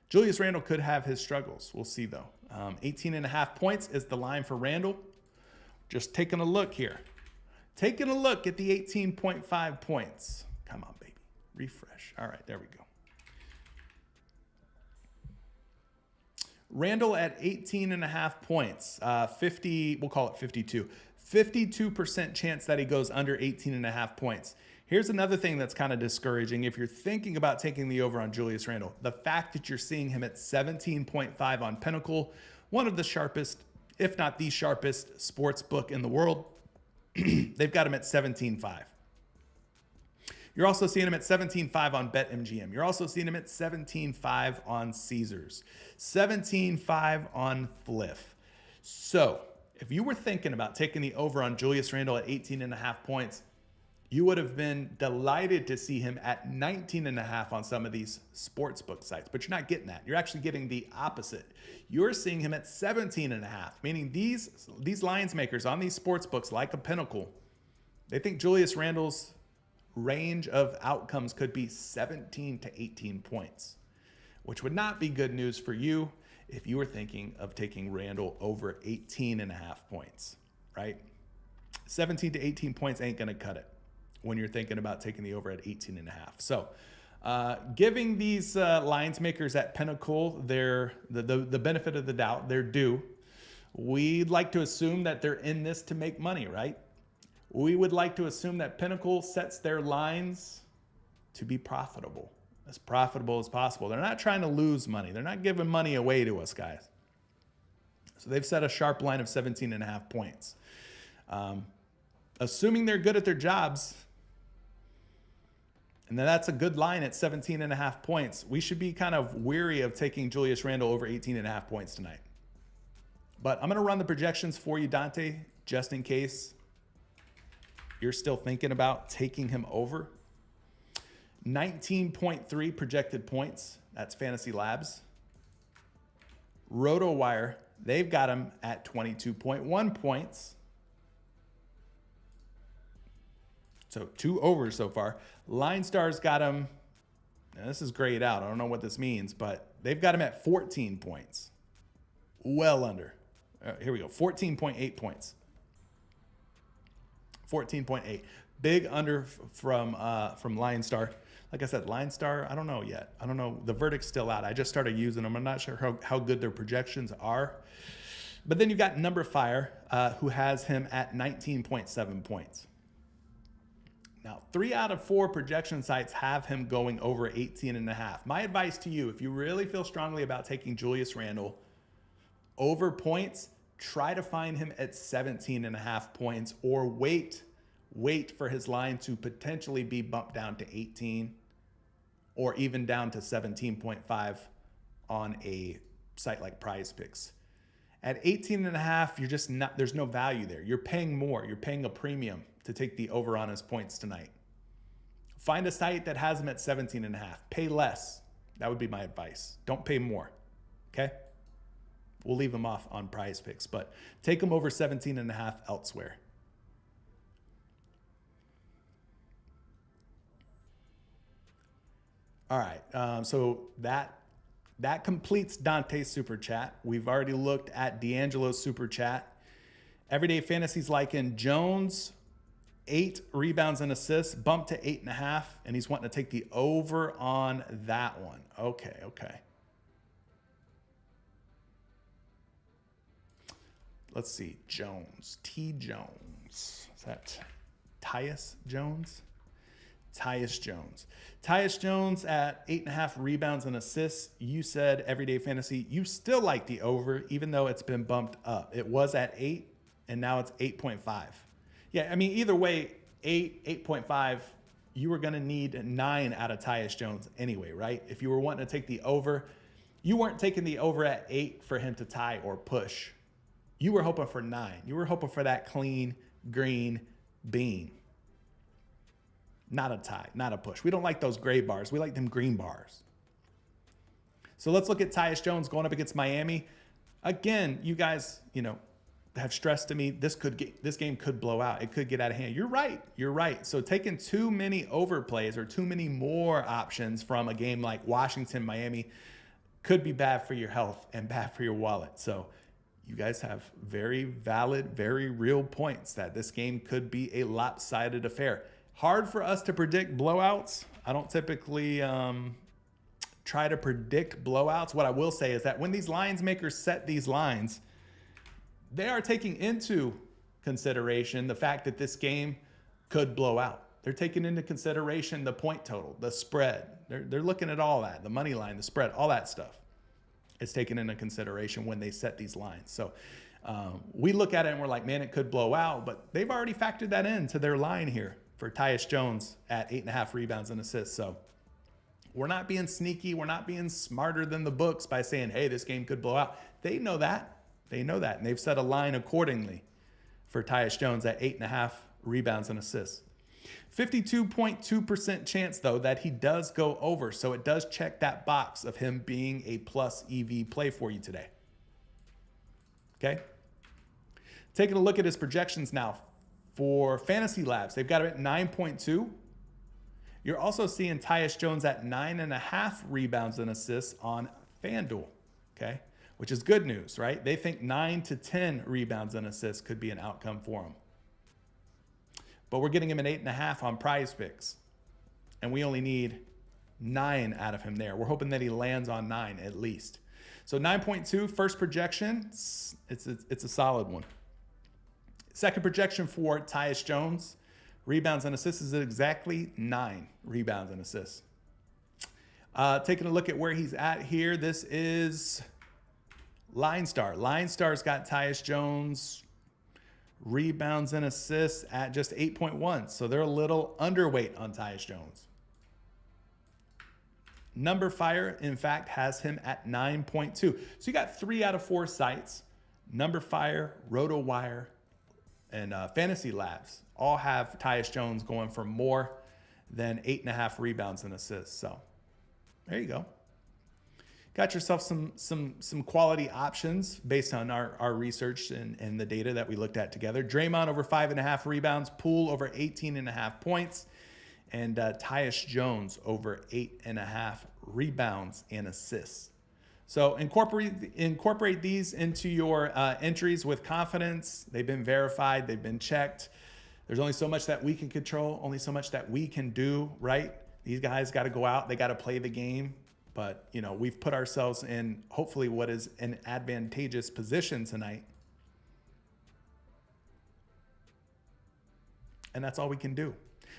Julius Randle could have his struggles. We'll see, though. 18.5 points is the line for Randle. Just taking a look here. Taking a look at the 18.5 points. Come on, baby. Refresh. All right, there we go. Randall at 18.5 points, 50, we'll call it 52. 52% chance that he goes under 18.5 points. Here's another thing that's kind of discouraging. If you're thinking about taking the over on Julius Randle, the fact that you're seeing him at 17.5 on Pinnacle, one of the sharpest, if not the sharpest sports book in the world, they've got him at 17.5. You're also seeing him at 17.5 on BetMGM. You're also seeing him at 17.5 on Caesars, 17.5 on Fliff. So if you were thinking about taking the over on Julius Randle at 18.5 points, you would have been delighted to see him at 19.5 on some of these sportsbook sites, but you're not getting that. You're actually getting the opposite. You're seeing him at 17.5, meaning these lines makers on these sportsbooks like a Pinnacle, they think Julius Randle's range of outcomes could be 17 to 18 points, which would not be good news for you if you were thinking of taking Randle over 18.5 points, right? 17 to 18 points ain't going to cut it when you're thinking about taking the over at 18.5. So giving these lines makers at Pinnacle the benefit of the doubt, they're due. We'd like to assume that they're in this to make money, right? We would like to assume that Pinnacle sets their lines to be profitable as possible. They're not trying to lose money. They're not giving money away to us, guys. So they've set a sharp line of 17.5 points. Assuming they're good at their jobs, and then that's a good line at 17.5 points, we should be kind of weary of taking Julius Randle over 18.5 points tonight. But I'm going to run the projections for you, Dante, just in case you're still thinking about taking him over. 19.3 projected points. That's Fantasy Labs. RotoWire, they've got him at 22.1 points. So 2 overs so far. Line Star's got him, now this is grayed out. I don't know what this means, but they've got him at 14 points. Well under. Here we go. 14.8 points. 14.8. Big under from Lion Star. Like I said, Lion Star, I don't know yet. I don't know. The verdict's still out. I just started using them. I'm not sure how good their projections are. But then you've got Number Fire, who has him at 19.7 points. Now, 3 out of 4 projection sites have him going over 18.5. My advice to you, if you really feel strongly about taking Julius Randle over points, try to find him at 17.5 points, or wait for his line to potentially be bumped down to 18 or even down to 17.5 on a site like PrizePicks. At 18.5, you're just not, there's no value there. You're paying more. You're paying a premium to take the over on his points tonight. Find a site that has him at 17.5. Pay less. That would be my advice. Don't pay more. Okay? We'll leave him off on PrizePicks, but take him over 17.5 elsewhere. All right, so that completes Dante's Super Chat. We've already looked at D'Angelo's Super Chat. Everyday Fantasy's liking Jones, 8 rebounds and assists, bumped to 8.5, and he's wanting to take the over on that one. Okay. Let's see, Jones, T. Jones. Is that Tyus Jones? Tyus Jones. Tyus Jones at 8.5 rebounds and assists. You said Everyday Fantasy, you still like the over, even though it's been bumped up. It was at 8, and now it's 8.5. Yeah, I mean, either way, 8.5, you were going to need 9 out of Tyus Jones anyway, right? If you were wanting to take the over, you weren't taking the over at 8 for him to tie or push. You were hoping for 9. You were hoping for that clean, green bean. Not a tie, not a push. We don't like those gray bars. We like them green bars. So let's look at Tyus Jones going up against Miami. Again, you guys, have stressed to me, this game could blow out. It could get out of hand. You're right. So taking too many overplays or too many more options from a game like Washington, Miami could be bad for your health and bad for your wallet. So you guys have very valid, very real points that this game could be a lopsided affair. Hard for us to predict blowouts. I don't typically try to predict blowouts. What I will say is that when these lines makers set these lines, they are taking into consideration the fact that this game could blow out. They're taking into consideration the point total, the spread. They're looking at all that, the money line, the spread, all that stuff is taken into consideration when they set these lines. So we look at it and we're like, man, it could blow out, but they've already factored that into their line here for Tyus Jones at 8.5 rebounds and assists. So we're not being sneaky. We're not being smarter than the books by saying, hey, this game could blow out. They know that. They know that. And they've set a line accordingly for Tyus Jones at 8.5 rebounds and assists. 52.2% chance, though, that he does go over. So it does check that box of him being a plus EV play for you today. Okay? Taking a look at his projections now for Fantasy Labs. They've got it at 9.2. You're also seeing Tyus Jones at 9.5 rebounds and assists on FanDuel, okay? Which is good news, right? They think 9 to 10 rebounds and assists could be an outcome for him. But we're getting him an 8.5 on PrizePicks. And we only need 9 out of him there. We're hoping that he lands on 9 at least. So 9.2, first projection, it's a solid one. Second projection for Tyus Jones, rebounds and assists is exactly 9 rebounds and assists. Taking a look at where he's at here, this is LineStar. LineStar's got Tyus Jones rebounds and assists at just 8.1. So they're a little underweight on Tyus Jones. Number Fire, in fact, has him at 9.2. So you got 3 out of 4 sites. Number Fire, RotoWire, and Fantasy Labs all have Tyus Jones going for more than 8.5 rebounds and assists. So there you go. Got yourself some quality options based on our research and the data that we looked at together. Draymond over 5.5 rebounds, Poole over 18.5 points, and Tyus Jones over 8.5 rebounds and assists. So incorporate these into your entries with confidence. They've been verified. They've been checked. There's only so much that we can control, only so much that we can do, right? These guys got to go out. They got to play the game. But, you know, we've put ourselves in hopefully what is an advantageous position tonight. And that's all we can do.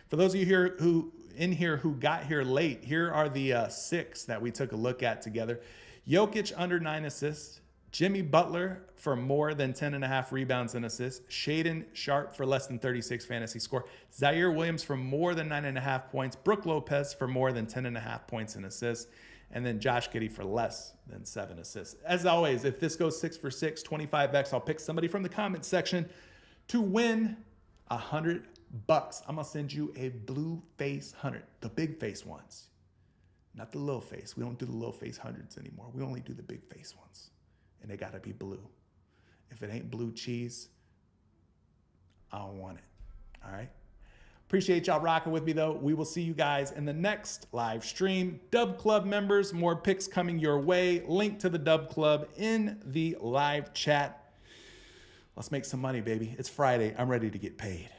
For those of you here who got here late, here are the 6 that we took a look at together. Jokic under 9 assists. Jimmy Butler for more than 10.5 rebounds and assists. Shaedon Sharpe for less than 36 fantasy score. Zaire Williams for more than 9.5 points. Brook Lopez for more than 10.5 points and assists. And then Josh Giddey for less than 7 assists. As always, if this goes 6 for 6, 25x, I'll pick somebody from the comment section to win $100. I'm going to send you a blue face 100, the big face ones. Not the little face. We don't do the little face hundreds anymore. We only do the big face ones. And they got to be blue. If it ain't blue cheese, I don't want it. All right? Appreciate y'all rocking with me, though. We will see you guys in the next live stream. Dub Club members, more picks coming your way. Link to the Dub Club in the live chat. Let's make some money, baby. It's Friday. I'm ready to get paid.